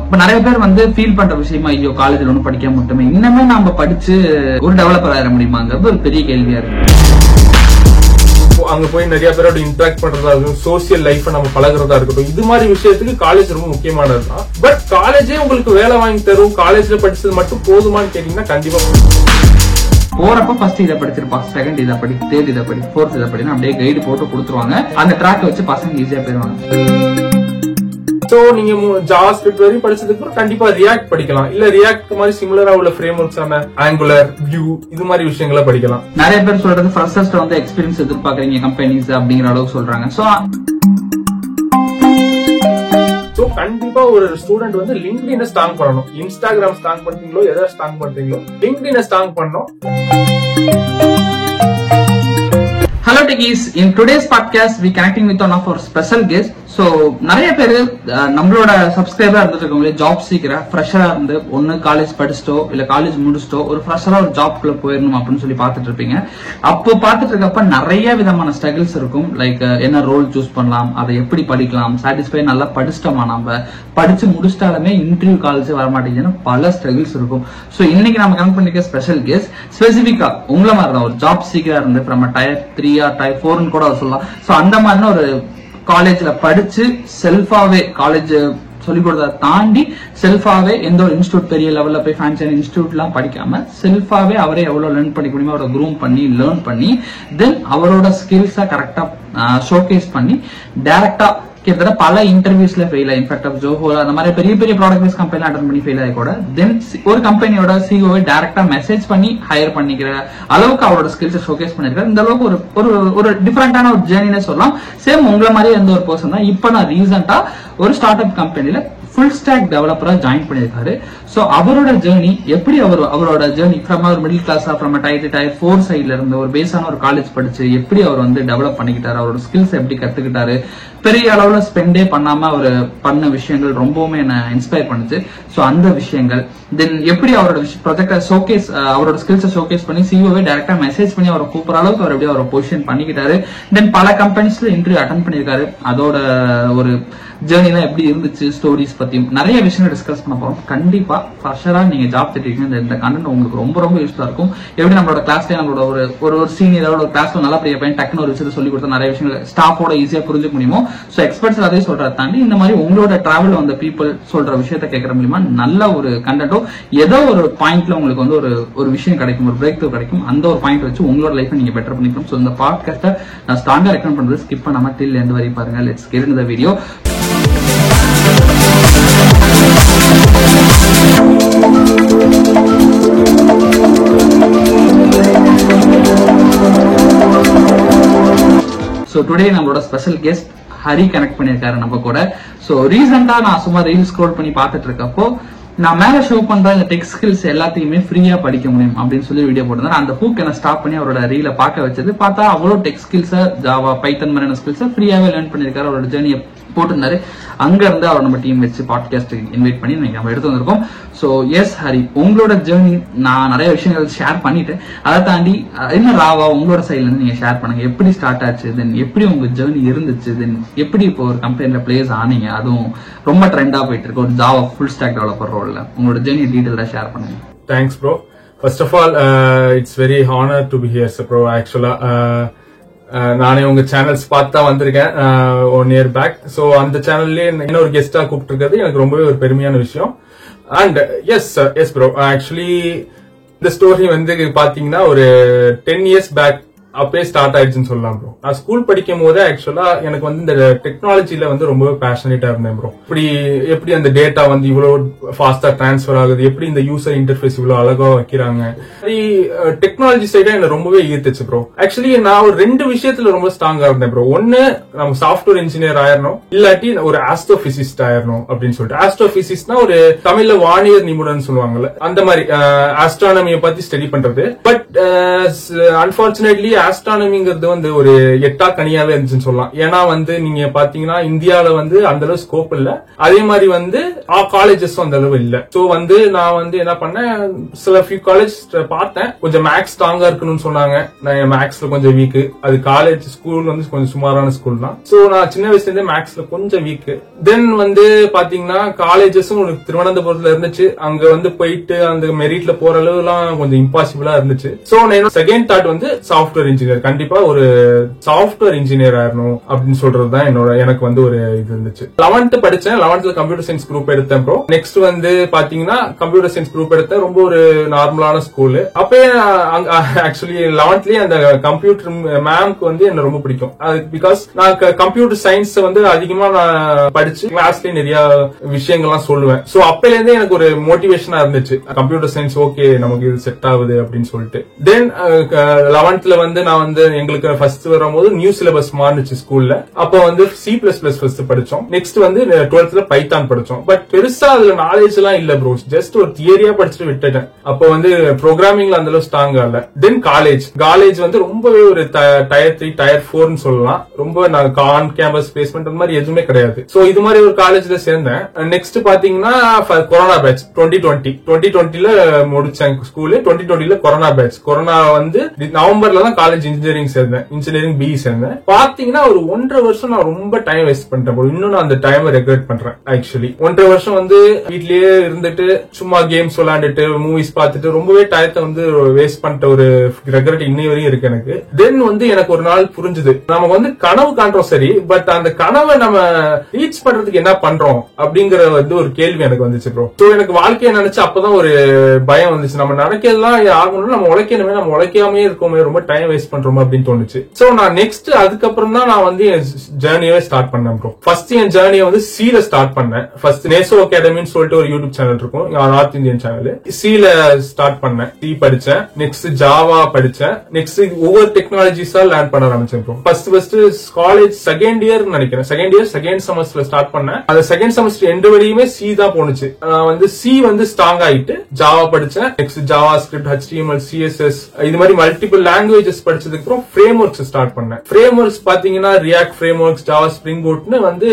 இப்ப நிறைய பேர் வந்து ஃபீல் பண்ற விஷயமா, ஐயோ காலேஜ்ல ஒன்னும் படிக்க மட்டுமே இன்னமே நாம படிச்சு ஒரு டெவலப்பர் ஆயிட முடியுமாங்கிறது ஒரு பெரிய கேள்வியா இருக்கு. அங்க போய் நிறைய பேரோட இன்டராக்ட் பண்றதா இருக்கட்டும், சோசியல் லைஃப் நம்ம பழகுறதா இருக்கட்டும், இது மாதிரி விஷயத்துக்கு காலேஜ் ரொம்ப முக்கியமானதுதான். பட் காலேஜே உங்களுக்கு வேலை வாங்கி தரும், காலேஜ்ல படிச்சது மட்டும் போதுமான்னு கேட்டீங்கன்னா கண்டிப்பா போறப்ப ஃபர்ஸ்ட் இதை படிச்சிருப்பா, செகண்ட் இதை படி, தேர்ட் இதை படி, ஃபோர்த் இதை படி அப்படியே கைடு போட்டு கொடுத்துருவாங்க. அந்த ட்ராக் வச்சு பசங்க ஈஸியா போயிருவாங்க. சோ நீங்க ஜாவாஸ்கிரிப்ட் வரையும் படிச்சதுக்கு அப்புறம் கண்டிப்பா ரியாக்ட் படிக்கலாம், இல்ல ரியாக்ட் மாதிரி சிமிலரா உள்ள ஃப்ரேம் ஒர்க்ஸான ஆங்குலர், வியூ இது மாதிரி விஷயங்களை படிக்கலாம். நிறைய பேர் சொல்றது ஃப்ரெஷர்ஸ்ட வந்து எக்ஸ்பீரியன்ஸ் எதிர்பார்க்கறீங்க கம்பெனிஸ் அப்படிங்கிற அளவுக்கு சொல்றாங்க. சோ கண்டிப்பா ஒரு ஸ்டூடெண்ட் வந்து லிங்க்டின் ஸ்ட்ராங் பண்ணணும். இன்ஸ்டாகிராம் ஸ்ட்ராங் பண்றீங்களோ, எதாவது ஸ்ட்ராங் பண்றீங்களோ, லிங்க்டின் ஸ்ட்ராங் பண்ணணும். Hello techies, in today's podcast we connecting with one of our special guests. So நிறைய பேர் நம்மளோட சப்ஸ்கிரைபரா இருந்துட்டு ஜாப் சீக்கிர ஃப்ரெஷரா இருந்து ஒன்னு காலேஜ் படிச்சுட்டோ இல்ல காலேஜ் முடிச்சுட்டோ ஒரு ஃப்ரெஷரா ஒரு ஜாப்குள்ள போயிடணும் அப்படின்னு சொல்லி பாத்துட்டு இருப்பீங்க. அப்போ பாத்துட்டு இருக்கப்ப நிறைய விதமான ஸ்ட்ரகிள்ஸ் இருக்கும். லைக் என்ன ரோல் சூஸ் பண்ணலாம், அதை எப்படி படிக்கலாம், சாட்டிஸ்ஃபை நல்லா படிச்சிட்டோமா, நம்ம படிச்சு முடிச்சிட்டாலுமே இன்டர்வியூ காலேஜ் வரமாட்டேங்குதுன்னு பல ஸ்ட்ரகிள்ஸ் இருக்கும். சோ இன்னைக்கு நம்ம கனெக்ட் பண்ணிக்க ஸ்பெஷல் கெஸ்ட் ஸ்பெசிபிக்கா உங்களை மாதிரி தான் ஒரு ஜாப் சீக்கிரா இருந்து நம்ம டயர் 3 ஆர் டயர் 4 கூட சொல்லலாம். சோ அந்த மாதிரினா ஒரு காலேஜ்ல படிச்சு செல்ஃபாவே காலேஜ் சொல்லிக் கொடுத்ததை தாண்டி செல்ஃபாவே எந்த ஒரு இன்ஸ்டியூட் பெரிய லெவல்ல போய் ஃபேன்சியான இன்ஸ்டியூட் எல்லாம் படிக்காம செல்ஃபாவே அவரே எவ்வளவு லேர்ன் பண்ணிக்க முடியுமோ அவரை க்ரூம் பண்ணி லேர்ன் பண்ணி தென் அவரோட ஸ்கில்ஸை கரெக்டா ஷோகேஸ் பண்ணி டைரக்டா கிட்டத்தட்ட பல இன்டர்வியூஸ்ல ஃபெயில் ஆகி இன்ஃபேக்ட் ஆஃப் ஜோஹோ அந்த மாதிரி பெரிய பெரிய ப்ராடக்ட் பேஸ் கம்பெனி அட்டன் பண்ணி ஃபெயில் ஆகி கூட தென் ஒரு கம்பெனியோட சிஓவை டைரக்டா மெசேஜ் பண்ணி ஹையர் பண்ணிக்கிற அளவுக்கு அவரோட ஸ்கில்ஸை ஷோகேஸ் பண்ணிருக்காரு. இந்த அளவுக்கு ஒரு ஒரு டிஃபரெண்டான ஒரு ஜேர்னினே சொல்லலாம். சேம் உங்களை மாதிரி எந்த ஒரு பர்சன் தான் இப்ப நான் ரீசெண்டா ஒரு ஸ்டார்ட் அப் கம்பெனில ஃபுல் ஸ்டாக் டெவலப்பரா ஜாயின் பண்ணிருக்காரு. சோ அவரோட ஜேர்னி எப்படி அவரோட ஜேர்னி ஃப்ரம் அவர் மிடில் கிளாஸா ஃப்ரம் டயர் 4 சைட்ல இருந்து ஒரு பேஸான ஒரு காலேஜ் படிச்சு எப்படி அவர் வந்து டெவலப் பண்ணிக்கிட்டாரு, அவரோட ஸ்கில்ஸ் எப்படி கத்துக்கிட்டாரு, பெரிய அளவுல ஸ்பெண்டே பண்ணாம அவர் பண்ண விஷயங்கள் ரொம்பவுமே என்ன இன்ஸ்பயர் பண்ணுச்சு. சோ அந்த விஷயங்கள் தென் எப்படி அவரோட ப்ராஜெக்ட ஷோகேஸ் அவரோட ஸ்கில்ஸை ஷோகேஸ் பண்ணி சிஓவே டைரக்டா மெசேஜ் பண்ணி அவரை கூப்பிடுற அளவுக்கு அவர் எப்படி அவரை பொசிஷன் பண்ணிக்கிட்டாரு. தென் பல கம்பெனிஸ்ல இன்டர்வியூ அட்டன் பண்ணிருக்காரு. அதோட ஒரு ஜேர்னிலாம் எப்படி இருந்துச்சு, ஸ்டோரிஸ் பத்தி நிறைய விஷயங்கள் டிஸ்கஸ் பண்ண போறோம். கண்டிப்பா ஃப்ரெஷரா நீங்க ஜாப் தேடிட்டீங்கன்னா இந்த கண்டென்ட் உங்களுக்கு ரொம்ப ரொம்ப யூஸ்ஃபுல்லா இருக்கும். எப்படி நம்மளோட கிளாஸ்ல நம்மளோட ஒரு சீனியரோட ஒரு கிளாஸ்ல நல்லா பெரிய பையன் டக்குனு ஒரு விஷயத்தை சொல்லி கொடுத்தா நிறைய விஷயங்கள் ஸ்டாஃபோட ஈஸியா புரிஞ்சுக்க முடியுமோ. சோ எக்ஸ்பர்ட்ஸ் அதே சொல்றதை தாண்டி இந்த மாதிரி உங்களோட டிராவல் வந்த பீப்புள் சொல்ற விஷயத்த கேட்கற மூலியமா நல்ல ஒரு கண்டென்ட்டோ ஏதோ ஒரு பாயிண்ட்ல உங்களுக்கு வந்து ஒரு விஷயம் கிடைக்கும், ஒரு பிரேக் த்ரூ கிடைக்கும். அந்த ஒரு பாயிண்ட் வச்சு உங்களோட லைஃப் நீங்க பெட்டர் பண்ணிக்கணும். சோ இந்த பாட்காஸ்ட்டை நான் ஸ்ட்ராங்கா ரெக்கமெண்ட் பண்றது ஸ்கிப் பண்ணாம டில் எண்ட் வரை பாருங்க. Let's get into the video. So today நம்மளோட ஸ்பெஷல் கெஸ்ட் ஹரி கனெக்ட் பண்ணிருக்காரு நம்ம கூட. சோ ரீசெண்டா நான் சும்மா ரீல் ஸ்க்ரோல் பண்ணி பாத்துட்டு இருக்கப்போ நான் மேல ஷோ பண்ற இந்த டெக் ஸ்கில்ஸ் எல்லாத்தையுமே ஃப்ரீயா படிக்க முடியும் அப்படின்னு சொல்லி வீடியோ போட்டிருந்தேன். அந்த ஹூக் என்ன ஸ்டாப் பண்ணி அவரோட ரீல பார்க்க வச்சது. பார்த்தா அவ்வளவு டெக் ஸ்கில்ஸை ஜாவா பைத்தன் மாதிரியான ஸ்கில்ஸை ஃப்ரீயாவே லேர்ன் பண்ணிருக்காரு. அவரோட ஜேர்னியை போட்டிருந்தாரு. அங்க இருந்து அவர் நம்ம டீம் வச்சு பாட்காஸ்ட் இன்வைட் பண்ணி நம்ம எடுத்து வந்திருக்கோம். சோ எஸ் ஹரி, உங்களோட ஜேர்னி நான் நிறைய விஷயங்கள் ஷேர் பண்ணிட்டேன். அதை தாண்டி என்ன ராவா உங்களோட சைட்ல இருந்து நீங்க ஷேர் பண்ணுங்க. எப்படி ஸ்டார்ட் ஆச்சு, தென் எப்படி உங்க ஜேர்னி இருந்துச்சு, தென் எப்படி இப்போ ஒரு கம்பெனில பிளேஸ் ஆனீங்க, அதுவும் ரொம்ப ட்ரெண்டா போயிட்டு இருக்கு ஒரு ஜாவா ஃபுல் ஸ்டாக் டெவலப்பர் ரோல்ல உங்களோட ஜேர்னி டீடைலா ஷேர் பண்ணுங்க. Thanks bro. First of all it's very honour to be here bro. ஆக்சுவலா நானே உங்க சேனல்ஸ் பார்த்து தான் வந்திருக்கேன் 1 year பேக். சோ அந்த சேனல்லே இன்னொரு கெஸ்டா கூப்பிட்டு இருக்கிறது எனக்கு ரொம்பவே ஒரு பெருமையான விஷயம். அண்ட் எஸ் ப்ரோ, ஆக்சுவலி இந்த ஸ்டோரி வந்து பாத்தீங்கன்னா ஒரு 10 years பேக் அப்பயே ஸ்டார்ட் ஆயிடுச்சுன்னு சொல்லலாம் ப்ரோ. நான் ஸ்கூல் படிக்கும் போதே ஆக்சுவலா எனக்கு வந்து இந்த டெக்னாலஜில வந்து ரொம்பவே பேஷனேட்டா இருந்தேன் ப்ரோ. எப்படி அந்த டேட்டா வந்து இவ்வளவு ஃபாஸ்டா டிரான்ஸ்பர் ஆகுது, எப்படி இந்த யூசர் இன்டர்ஃபேஸ் இவ்வளவு அழகா வைக்கிறாங்க, டெக்னாலஜி சைடா எனக்கு ரொம்பவே ஈர்த்துச்சு ப்ரோ. ஆக்சுவலி நான் ஒரு 2 விஷயத்துல ரொம்ப ஸ்ட்ராங்கா இருந்தேன் ப்ரோ. ஒன்னு நம்ம சாஃப்ட்வேர் இன்ஜினியர் ஆயிரணும், இல்லாட்டி ஒரு ஆஸ்ட்ரோபிசிஸ்ட் ஆயிரணும் அப்படின்னு சொல்லிட்டு. ஆஸ்ட்ரோபிசிஸ்ட்னா ஒரு தமிழ்ல வானியர் நிபுணர்னு சொல்லுவாங்கல்ல, அந்த மாதிரி ஆஸ்ட்ரானமியை பத்தி ஸ்டடி பண்றது. பட் அன்பார்ச்சுனேட்லி ஆஸ்ட்ரானமிங்கிறது வந்து ஒரு எட்டா கனியாவே இருந்துச்சுன்னு சொல்லலாம். ஏன்னா வந்து நீங்க பாத்தீங்கன்னா இந்தியாவில வந்து அந்த அளவு ஸ்கோப் இல்ல, அதே மாதிரி வந்து காலேஜஸும் அந்த அளவு இல்ல. சோ வந்து நான் வந்து என்ன பண்ணேன், சில ஃபியூ காலேஜ் பார்த்தேன், கொஞ்சம் மேக்ஸ் ஸ்ட்ராங்கா இருக்கணும்னு சொன்னாங்க. நான் மேக்ஸ்ல கொஞ்சம் வீக். அது காலேஜ் ஸ்கூல் வந்து கொஞ்சம் சுமாரான ஸ்கூல் தான். சோ நான் சின்ன வயசுல இருந்தே மேக்ஸ்ல கொஞ்சம் வீக். தென் வந்து பாத்தீங்கன்னா காலேஜஸும் திருவனந்தபுரத்துல இருந்துச்சு. அங்க வந்து போயிட்டு அந்த மெரிட்ல போற அளவு எல்லாம் கொஞ்சம் இம்பாசிபிளா இருந்துச்சு. சோ நான் செகண்ட் தாட் வந்து சாஃப்ட்வேர் இன்ஜினியர், கண்டிப்பா ஒரு சாஃப்ட்வேர் இன்ஜினியர் ஆகணும் அப்படின்னு சொல்றதுதான் எனக்கு வந்து ஒரு இது இருந்துச்சு. 11th படிச்சேன். 11th கம்ப்யூட்டர் சயின்ஸ் குரூப் எடுத்தேன் ப்ரோ. நெக்ஸ்ட் வந்து பாத்தீங்கன்னா கம்ப்யூட்டர் சயின்ஸ் குரூப் எடுத்தேன். ரொம்ப ஒரு நார்மலான ஸ்கூல். அப்பே ஆக்சுவலி 11thலயே அந்த கம்ப்யூட்டர் மேம்க்கு வந்து என்ன ரொம்ப பிடிக்கும். பிகாஸ் நான் கம்ப்யூட்டர் சயின்ஸ் வந்து அதிகமா நான் படிச்சு கிளாஸ்லயே நிறைய விஷயங்கள்லாம் சொல்லுவேன். சோ அப்பல இருந்தே எனக்கு ஒரு மோட்டிவேஷனா இருந்துச்சு, கம்ப்யூட்டர் சயின்ஸ் ஓகே நமக்கு இது செட் ஆகுது அப்படின்னு சொல்லிட்டு. தென் 11th வந்து நான் வந்து எங்களுக்கு ஃபர்ஸ்ட் வரும்போது நியூ சிலபஸ் மாறுச்சு ஸ்கூல்ல. அப்போ வந்து C++ ஃபர்ஸ்ட் படிச்சோம். நெக்ஸ்ட் வந்து 12th பைத்தான் படிச்சோம். பட் பெருசா அதுல நாலேஜ் எல்லாம் இல்ல ப்ரோ, ஜஸ்ட் ஒரு தியரியா படிச்சுட்டு விட்டுட்டேன். அப்போ வந்து ப்ரோக்ராமிங்ல அந்த அளவு ஸ்ட்ராங்கா இல்ல. தென் காலேஜ் வந்து ரொம்பவே ஒரு டயர் 3 டயர் 4ன்னு சொல்லலாம். ரொம்ப ஆன் கேம்பஸ் பிளேஸ்மெண்ட் அந்த மாதிரி எதுவுமே கிடையாது. சோ இது மாதிரி ஒரு காலேஜ்ல சேர்ந்தேன். நெக்ஸ்ட் பாத்தீங்கன்னா கொரோனா பேட்ச் 2020ல முடிச்சேன் ஸ்கூல். 2020ல கொரோனா பேட்ச். கொரோனா வந்து நவம்பர்ல தான் காலேஜ் இன்ஜினியரிங் சேர்ந்தேன். இன்ஜினியரிங் BE சேர்ந்தேன். பாத்தீங்கன்னா ஒரு 1.5 வருஷம் நான் ரொம்ப டைம் வேஸ்ட் பண்ணிட்டேன். இன்னும் நான் அந்த டைம் ரெக்ரெட் பண்றேன். ஆக்சுவலி 1.5 வருஷம் வந்து வீட்லயே இருந்துட்டு சும்மா கேம்ஸ் விளையாண்டுட்டு மூவிஸ் பார்த்துட்டு ரொம்பவே டயத்தை வந்து வேஸ்ட் பண்ணிட்ட ஒரு ரெக்ரெட் இன்னை வரையும் இருக்கு எனக்கு. தென் வந்து எனக்கு ஒரு நாள் புரிஞ்சுது, நமக்கு வந்து கனவு காண்றோம் சரி, பட் அந்த கனவை நம்ம ரீச் பண்றதுக்கு என்ன பண்றோம் அப்படிங்கிற வந்து ஒரு கேள்வி எனக்கு வந்துச்சு ப்ரோ. சோ எனக்கு வாழ்க்கையை நினைச்சு அப்பதான் ஒரு பயம் வந்துச்சு, நம்ம நடக்கிறதுலாம் ஆகணும்னு நம்ம உழைக்கணுமே, நம்ம உழைக்காமே இருக்கோமே, ரொம்ப டைம் வேஸ்ட் பண்றோம் அப்படின்னு தோணுச்சு. சோ நான் நெக்ஸ்ட் அதுக்கப்புறம் தான் நான் வந்து என் ஜேர்னியவே ஸ்டார்ட் பண்ணேன் ப்ரோ. ஃபர்ஸ்ட் என் ஜேர்னியை வந்து C-ல ஸ்டார்ட் பண்ணேன். ஃபர்ஸ்ட் நேசோ அகாடமின்னு சொல்லிட்டு ஒரு யூடியூப் சேனல் இருக்கும், நார்த் இந்தியன் சேனல். C-ல ஸ்டார்ட் பண்ணேன். C படிச்சேன். நெக்ஸ்ட் ஜாவா படிச்சேன். நெக்ஸ்ட் ஒவ்வொரு டெக்னாலஜிஸா லேர்ன் பண்ண ஆரம்பிச்சேன் bro. First college second year நினைக்கிறேன், செகண்ட் செமஸ்டர்ல ஸ்டார்ட் பண்ணேன். அந்த செகண்ட் செமஸ்டர் எண்டு வரையுமே C தான் போனுச்சு. நான் வந்து C வந்து ஸ்ட்ராங் ஆயிட்டு ஜாவா படிச்சேன். Next JavaScript, HTML, CSS இது மாதிரி மல்டிபிள் லாங்குவேஜஸ் படிச்சதுக்கு அப்புறம் ஃப்ரேம் ஒர்க்ஸ் ஸ்டார்ட் பண்ணேன். ஃப்ரேம் ஒர்க்ஸ் பாத்தீங்கன்னா React frameworks, Java spring பூட்னு வந்து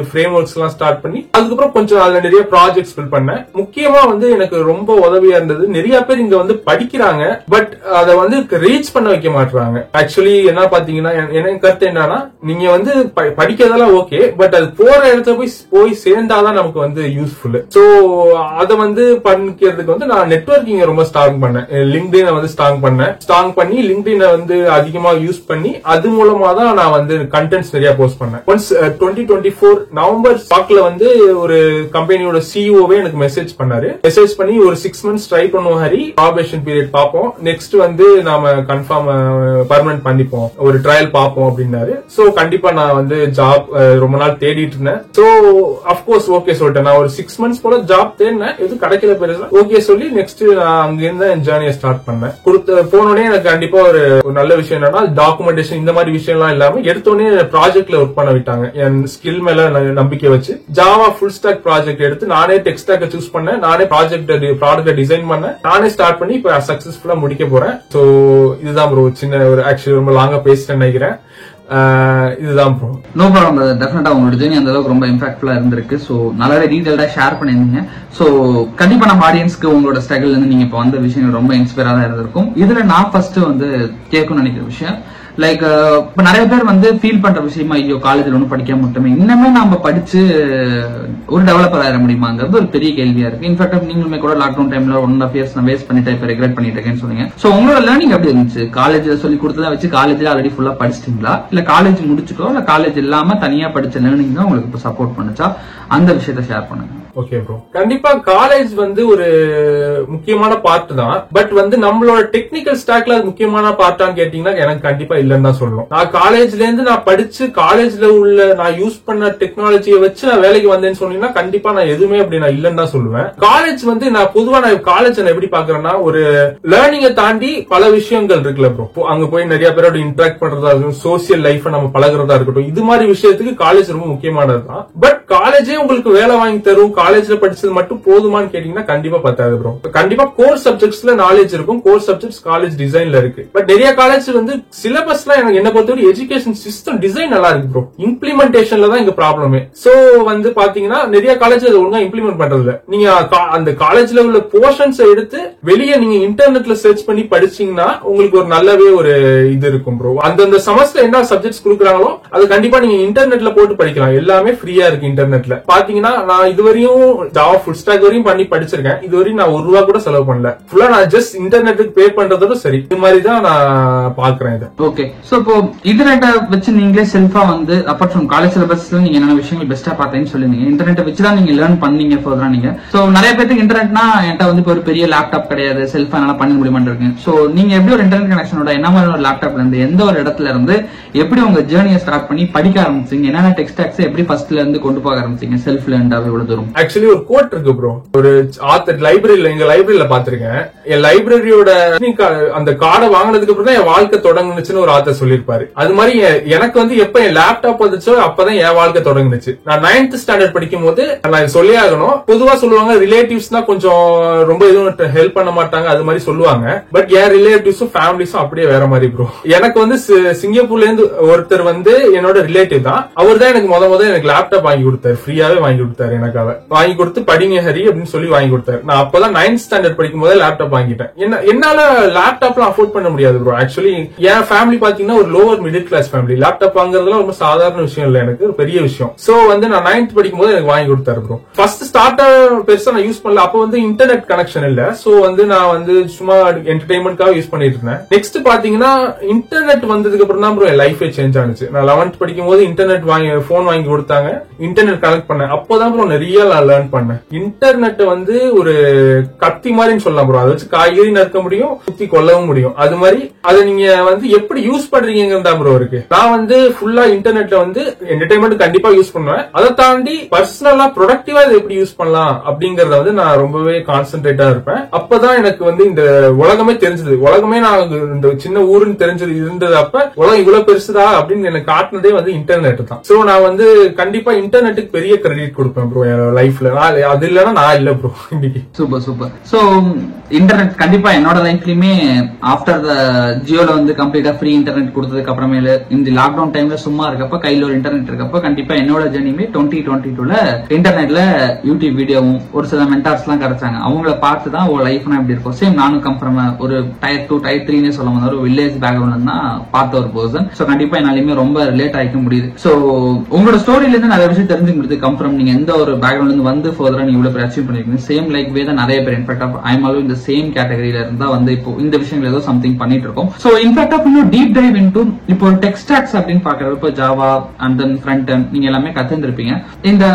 ஃப்ரேம் ஒர்க்ஸ் எல்லாம் ஸ்டார்ட் பண்ணி அதுக்கப்புறம் கொஞ்சம் அதுல நிறைய ப்ராஜெக்ட்ஸ் பில் பண்ணேன். முக்கியமா வந்து எனக்கு ரொம்ப உதவியா இருந்தது, நிறைய பேர் இங்க வந்து படிக்கிறாங்க பட் அதை வந்து ரீச் பண்ண வைக்க மாட்டாங்க. ஆக்சுவலி என்ன பாத்தீங்கன்னா எனக்கு கருத்து என்னன்னா, நீங்க வந்து படிக்கிறதெல்லாம் ஓகே, பட் அது போற இடத்துல போய் சேர்ந்தாதான் நமக்கு வந்து யூஸ்ஃபுல். சோ அதை வந்து பண்ணிக்கிறதுக்கு வந்து நான் நெட்வொர்க்கிங் ரொம்ப ஸ்ட்ராங் பண்ணேன். லிங்க்டின் வந்து ஸ்ட்ராங் பண்ணி லிங்க்டின் வந்து அதிகமா யூஸ் பண்ணி அது மூலமா தான் நான் வந்து கண்டென்ட்ஸ் நிறைய போஸ்ட் பண்ணேன். ஒன்ஸ் 2024 நவம்பர் ஸ்டாக்ல வந்து ஒரு கம்பெனியோட சிஇஓவே எனக்கு மெசேஜ் பண்ணி ஒரு 6 months ட்ரை பண்ணுவோம் ஹரி, ப்ராபேஷன் பீரியட் பார்ப்போம், நெக்ஸ்ட் வந்து நாம கன்ஃபார்ம் பர்மனன்ட் பண்ணிப்போம், ஒரு ட்ரையல் பார்ப்போம் அப்படின்னாரு. சோ கண்டிப்பா நான் வந்து ஜாப் ரொம்ப நாள் தேடிட்டு இருந்தேன். சோ அப்கோர்ஸ் ஓகே சொல்லிட்டேன். நான் ஒரு 6 months போல ஜாப் தேடினேன், எதுவும் கிடைக்கல பெருசா. ஓகே சொல்லி நெக்ஸ்ட் நான் அங்க இருந்து என் ஜேர்னியை ஸ்டார்ட் பண்ணேன். போனோடனே எனக்கு கண்டிப்பா ஒரு நல்ல விஷயம் என்னன்னா, டாக்குமெண்டேஷன் இந்த மாதிரி விஷயம் எல்லாம் இல்லாம எடுத்தோடனே ப்ராஜெக்ட்ல ஒர்க் பண்ண விட்டாங்க. என் ஸ்கில் மேல நம்பிக்கை வச்சு ஜாவா ஃபுல் ஸ்டாக் ப்ராஜெக்ட் எடுத்து நானே டெக் ஸ்டாக்கை சூஸ் பண்ணேன், நானே ப்ராடக்ட் டிசைன் பண்ணேன், நானே ஸ்டார்ட் பண்ணி இப்ப சக்சஸ்ஃபுல்லா முடிக்க போறேன். சோ இதுதான் ப்ரோ, சின்ன ஒரு ஆக்சுவலி ரொம்ப லாங்கா பேசிட்டேன்னு நினைக்கிறேன். இதுதான் ப்ரோ. No problem. டெஃபினட்டா உங்களோட ஜேர்னி அந்த அளவுக்கு ரொம்ப இம்பாக்ட்ஃபுல்லா இருந்திருக்கு. சோ நல்லாவே டீடைல்டா ஷேர் பண்ணிருந்தீங்க. சோ கண்டிப்பா நம்ம ஆடியன்ஸ்க்கு உங்களோட ஸ்ட்ரகிள் இருந்து நீங்க இப்ப வந்த விஷயம் ரொம்ப இன்ஸ்பயரா தான் இருந்திருக்கும். இதுல நான் ஃபர்ஸ்ட் வந்து கேட்கணும்னு நினைக்கிற விஷயம், லைக் இப்ப நிறைய பேர் வந்து ஃபீல் பண்ற விஷயமா, ஐயோ காலேஜ்ல ஒன்னும் படிக்க மட்டுமே, இன்னமே நாம படிச்சு ஒரு டெவலப்பர் ஆயிட முடியுமாங்கிறது ஒரு பெரிய கேள்வியா இருக்கு. இன்ஃபேக்ட் நீங்களுமே கூட லாக்டவுன் டைம்ல 1.5 years நான் வேஸ்ட் பண்ணிட்டேன், இப்ப ரெக்ரெட் பண்ணிட்டு இருக்கேன்னு சொன்னீங்க. சோ உங்களோட லேர்னிங் எப்படி இருந்துச்சு? காலேஜ்ல சொல்லி கொடுத்ததை வச்சு காலேஜ்ல ஆல்ரெடி ஃபுல்லா படிச்சிட்டீங்களா, இல்ல காலேஜ் முடிச்சுட்டோ இல்ல காலேஜ் இல்லாம தனியா படிச்ச லேர்னிங் தான் உங்களுக்கு இப்ப சப்போர்ட் பண்ணுச்சா? அந்த விஷயத்த ஷேர் பண்ணுங்க. Okay bro. கண்டிப்பா காலேஜ் வந்து ஒரு முக்கியமான பார்ட் தான், பட் வந்து நம்மளோட டெக்னிக்கல் ஸ்டாக்ல அது முக்கியமான பார்ட்டான்னு கேட்டீங்கன்னா எனக்கு கண்டிப்பா இல்லன்னு தான் சொல்லணும். நான் காலேஜ்ல இருந்து நான் படிச்சு காலேஜ்ல உள்ள நான் யூஸ் பண்ண டெக்னாலஜியை வச்சு நான் வேலைக்கு வந்தேன்னு சொன்னீங்கன்னா கண்டிப்பா நான் எதுவுமே அப்படி நான் இல்லன்னு தான் சொல்லுவேன். காலேஜ் வந்து நான் பொதுவா நான் காலேஜ் எப்படி பாக்குறேன்னா, ஒரு லேர்னிங்கை தாண்டி பல விஷயங்கள் இருக்குல்ல ப்ரோ. அங்க போய் நிறைய பேரோட இன்டராக்ட் பண்றதா இருக்கட்டும், சோசியல் லைஃப் நம்ம பழகுறதா இருக்கட்டும், இது மாதிரி விஷயத்துக்கு காலேஜ் ரொம்ப முக்கியமானது தான். பட் காலேஜே உங்களுக்கு வேலை வாங்கி தரும், காலேஜ்ல படிச்சது மட்டும் போதுமான்னு கேட்டீங்கன்னா கண்டிப்பா பத்தாது ப்ரோ. கண்டிப்பா கோர் சப்ஜெக்ட்ஸ்ல நாலேஜ் இருக்கும், கோர் சப்ஜெக்ட்ஸ் காலேஜ் டிசைன்ல இருக்கு. பட் நிறைய காலேஜ் வந்து சிலபஸ்ல எனக்கு என்ன பொறுத்தவரை எஜுகேஷன் சிஸ்டம் டிசைன் நல்லா இருக்கு ப்ரோ, இம்ப்ளிமெண்டேஷன்ல தான் இங்க ப்ராப்ளமே. சோ வந்து பாத்தீங்கன்னா நிறைய காலேஜ் அதை ஒழுங்கா இம்ப்ளிமெண்ட் பண்றது இல்ல. நீங்க அந்த காலேஜ்ல உள்ள போர்ஷன்ஸ் எடுத்து வெளியே நீங்க இன்டர்நெட்ல சர்ச் பண்ணி படிச்சீங்கன்னா உங்களுக்கு ஒரு நல்லாவே ஒரு இது இருக்கும் ப்ரோ. அந்தந்த செமஸ்டர் என்ன சப்ஜெக்ட்ஸ் கொடுக்குறாங்களோ அது கண்டிப்பா நீங்க இன்டர்நெட்ல போட்டு படிக்கலாம், எல்லாமே ஃப்ரீயா இருக்கு இன்டர்நெட்ல. பாத்தீங்கன்னா நான் இதுவரையும் ஜாவா ஃபுல் ஸ்டாக் வரையும் பண்ணி படிச்சிருக்கேன், இதுவரையும் நான் ₹1 கூட செலவு பண்ணல. ஃபுல்லா நான் ஜஸ்ட் இன்டர்நெட்டுக்கு பே பண்றதோட சரி, இது மாதிரி தான் நான் பாக்குறேன் இதை. ஓகே, சோ இப்போ இன்டர்நெட்டை வச்சு நீங்களே செல்ஃபா வந்து அப்பார்ட் ஃப்ரம் காலேஜ் சிலபஸ்ல நீங்க என்னென்ன விஷயங்கள் பெஸ்டா பார்த்தீங்கன்னு சொல்லிருந்தீங்க. இன்டர்நெட்டை வச்சு தான் நீங்க லேர்ன் பண்ணீங்க ஃபர்தரா நீங்க. சோ நிறைய பேருக்கு இன்டர்நெட்னா என்கிட்ட வந்து ஒரு பெரிய லேப்டாப் கிடையாது, செல்ஃபா என்னால பண்ண முடியுமான்னு இருக்கு. சோ நீங்க எப்படி ஒரு இன்டர்நெட் கனெக்ஷனோட என்ன மாதிரி ஒரு லேப்டாப்ல இருந்து எந்த ஒரு இடத்துல இருந்து எப்படி உங்க ஜேர்னியை ஸ்டார்ட் பண்ணி படிக்க ஆரம்பிச்சீங்க, என்னென்ன டெக்ஸ்ட் டாக்ஸ் எப்படி ஃபர்ஸ்ட்ல இருந்து கொண்டு போக ஆரம்பிச்சீங்க செல்ஃப் லேர்ன்டாவே இவ்வளவு தூரம்? ஆக்சுவலி ஒரு கோட் இருக்கு ப்ரோ, ஒரு ஆத்தர் லைப்ரரியில, எங்க லைப்ரரியில பாத்திருக்கேன். என் லைப்ரரியோட அந்த கார்டை வாங்கினதுக்கு அப்புறம் தான் என் வாழ்க்கை தொடங்குச்சுன்னு ஒரு ஆத்தர் சொல்லியிருப்பாரு. அது மாதிரி எனக்கு வந்து எப்ப என் லேப்டாப் வந்துச்சோ அப்பதான் என் வாழ்க்கை தொடங்குச்சு. நான் 9th ஸ்டாண்டர்ட் படிக்கும் போது நான் சொல்லி ஆகணும், பொதுவா சொல்லுவாங்க ரிலேட்டிவ்ஸ் தான் கொஞ்சம் ரொம்ப எதுவும் ஹெல்ப் பண்ண மாட்டாங்க அது மாதிரி சொல்லுவாங்க. பட் என் ரிலேட்டிவ்ஸும் ஃபேமிலிஸும் அப்படியே வேற மாதிரி ப்ரோ. எனக்கு வந்து சிங்கப்பூர்ல இருந்து ஒருத்தர் வந்து என்னோட ரிலேட்டிவ் தான், அவர் தான் எனக்கு முத எனக்கு லேப்டாப் வாங்கி கொடுத்தாரு, ஃப்ரீயாவே வாங்கி கொடுத்தாரு. எனக்காக வாங்கி கொடுத்து படிங்க ஹரி அப்படின்னு சொல்லி வாங்கி கொடுத்தாரு. நான் அப்பதான் 9th ஸ்டாண்டர்ட் படிக்கும் போது லேப்டாப் வாங்கிட்டேன். என்னால லேப்டாப்லாம் அஃபோர்ட் பண்ண முடியாது ப்ரோ. ஆக்சுவலி என் ஃபேமிலி பாத்தீங்கன்னா ஒரு lower middle class family. Laptop வாங்குறதுலாம் ரொம்ப சாதாரண விஷயம் இல்ல, எனக்கு ஒரு பெரிய விஷயம். சோ வந்து நான் 9th படிக்கும் போது எனக்கு வாங்கி கொடுத்தாரு ப்ரோ. ஃபர்ஸ்ட் ஸ்டார்டர் பெருசா நான் யூஸ் பண்ணல, அப்ப வந்து இன்டர்நெட் கனெக்ஷன் இல்ல. சோ வந்து நான் வந்து சும்மா என்டர்டைன்மெண்ட்காக யூஸ் பண்ணிட்டு இருந்தேன். நெக்ஸ்ட் பாத்தீங்கன்னா இன்டர்நெட் வந்ததுக்கு அப்புறம் தான் ப்ரோ என் லைஃபே சேஞ்ச் ஆனிச்சு. நான் 11th படிக்கும் போது இன்டர்நெட் போன் வாங்கி கொடுத்தாங்க, இன்டர்நெட் கனெக்ட் பண்ணேன். அப்பதான் ப்ரோ நிறைய நான் லேர்ன் பண்ணேன். இன்டர்நெட் வந்து ஒரு கத்தி மாதிரின்னு சொல்லலாம் ப்ரோ. அதை வச்சு காய்கறி நறுக்க முடியும், சுத்தி கொல்லவும் முடியும். அது மாதிரி அதை நீங்க வந்து எப்படி யூஸ் பண்றீங்க தான் ப்ரோ இருக்கு. நான் வந்து ஃபுல்லா இன்டர்நெட்ல வந்து என்டர்டைன்மெண்ட் கண்டிப்பா யூஸ் பண்ணுவேன். அதை தாண்டி பர்சனலா ப்ரொடக்டிவா இதை எப்படி யூஸ் பண்ணலாம் அப்படிங்கறத வந்து நான் ரொம்பவே கான்சென்ட்ரேட்டா இருப்பேன். அப்பதான் எனக்கு வந்து இந்த உலகமே தெரிஞ்சது. உலகமே நான் இந்த சின்ன ஊருன்னு தெரிஞ்சது இருந்தது. அப்ப உலகம் இவ்வளவு பெருசுதா அப்படின்னு எனக்கு காட்டினதே வந்து இன்டர்நெட் தான். சோ நான் வந்து கண்டிப்பா இன்டர்நெட்டுக்கு பெரிய கிரெடிட் கொடுப்பேன் ப்ரோ என் லைஃப்ல. அது இல்லன்னா நான் இல்ல ப்ரோ இன்னைக்கு. Super super. சோ இன்டர்நெட் கண்டிப்பா என்னோட லைஃப்லயுமே ஆஃப்டர் த ஜியோல வந்து கம்ப்ளீட்டா ஃப்ரீ இன்டர்நெட் கொடுத்ததுக்கு அப்புறமேல இந்த லாக்டவுன் டைம்ல சும்மா இருக்கப்ப கையில ஒரு இன்டர்நெட் இருக்கப்ப கண்டிப்பா என்னோட ஜர்னியுமே 2022ல இன்டர்நெட்ல யூடியூப் வீடியோவும் ஒரு சில மென்டார்ஸ் எல்லாம் கிடைச்சாங்க. அவங்கள பார்த்து தான் ஒரு லைஃப்னா எப்படி இருக்கும். சேம் நானும் கம் ஃப்ரம் ஒரு Tier 2 Tier 3 சொல்ல முடியாது, ஒரு வில்லேஜ் பேக்ரவுண்ட்ல தான் பார்த்த ஒரு பர்சன். சோ கண்டிப்பா என்னாலுமே ரொம்ப ரிலேட் ஆகிக்க முடியுது. சோ உங்களோட ஸ்டோரியில இருந்து நிறைய விஷயம் தெரிஞ்சுக்க முடியுது. கம் ஃப்ரம் நீங்க எந்த ஒரு பேக்ரவுண்ட்ல இருந்து வந்து ஃபர்தரா நீங்க இவ்வளவு பேர் அச்சீவ் பண்ணிருக்கீங்க. சேம் லைக் வே தான் நிறைய பேர் இன்ஃபேக்ட் ஐ எம் ஆல்சோ இந்த சேம் கேட்டகரியில இருந்தா வந்து இப்போ இந்த விஷயங்கள் ஏதோ சம்திங் பண்ணிட்டு இருக்கோம். சோ இன்ஃபேக்ட் இன்னும் டீப் டைவ் இன்டு இப்போ டெக் ஸ்டாக்ஸ் அப்படின்னு பாக்குறப்ப Java and then front end நீங்க எல்லாமே கத்துருப்பீங்க. இந்த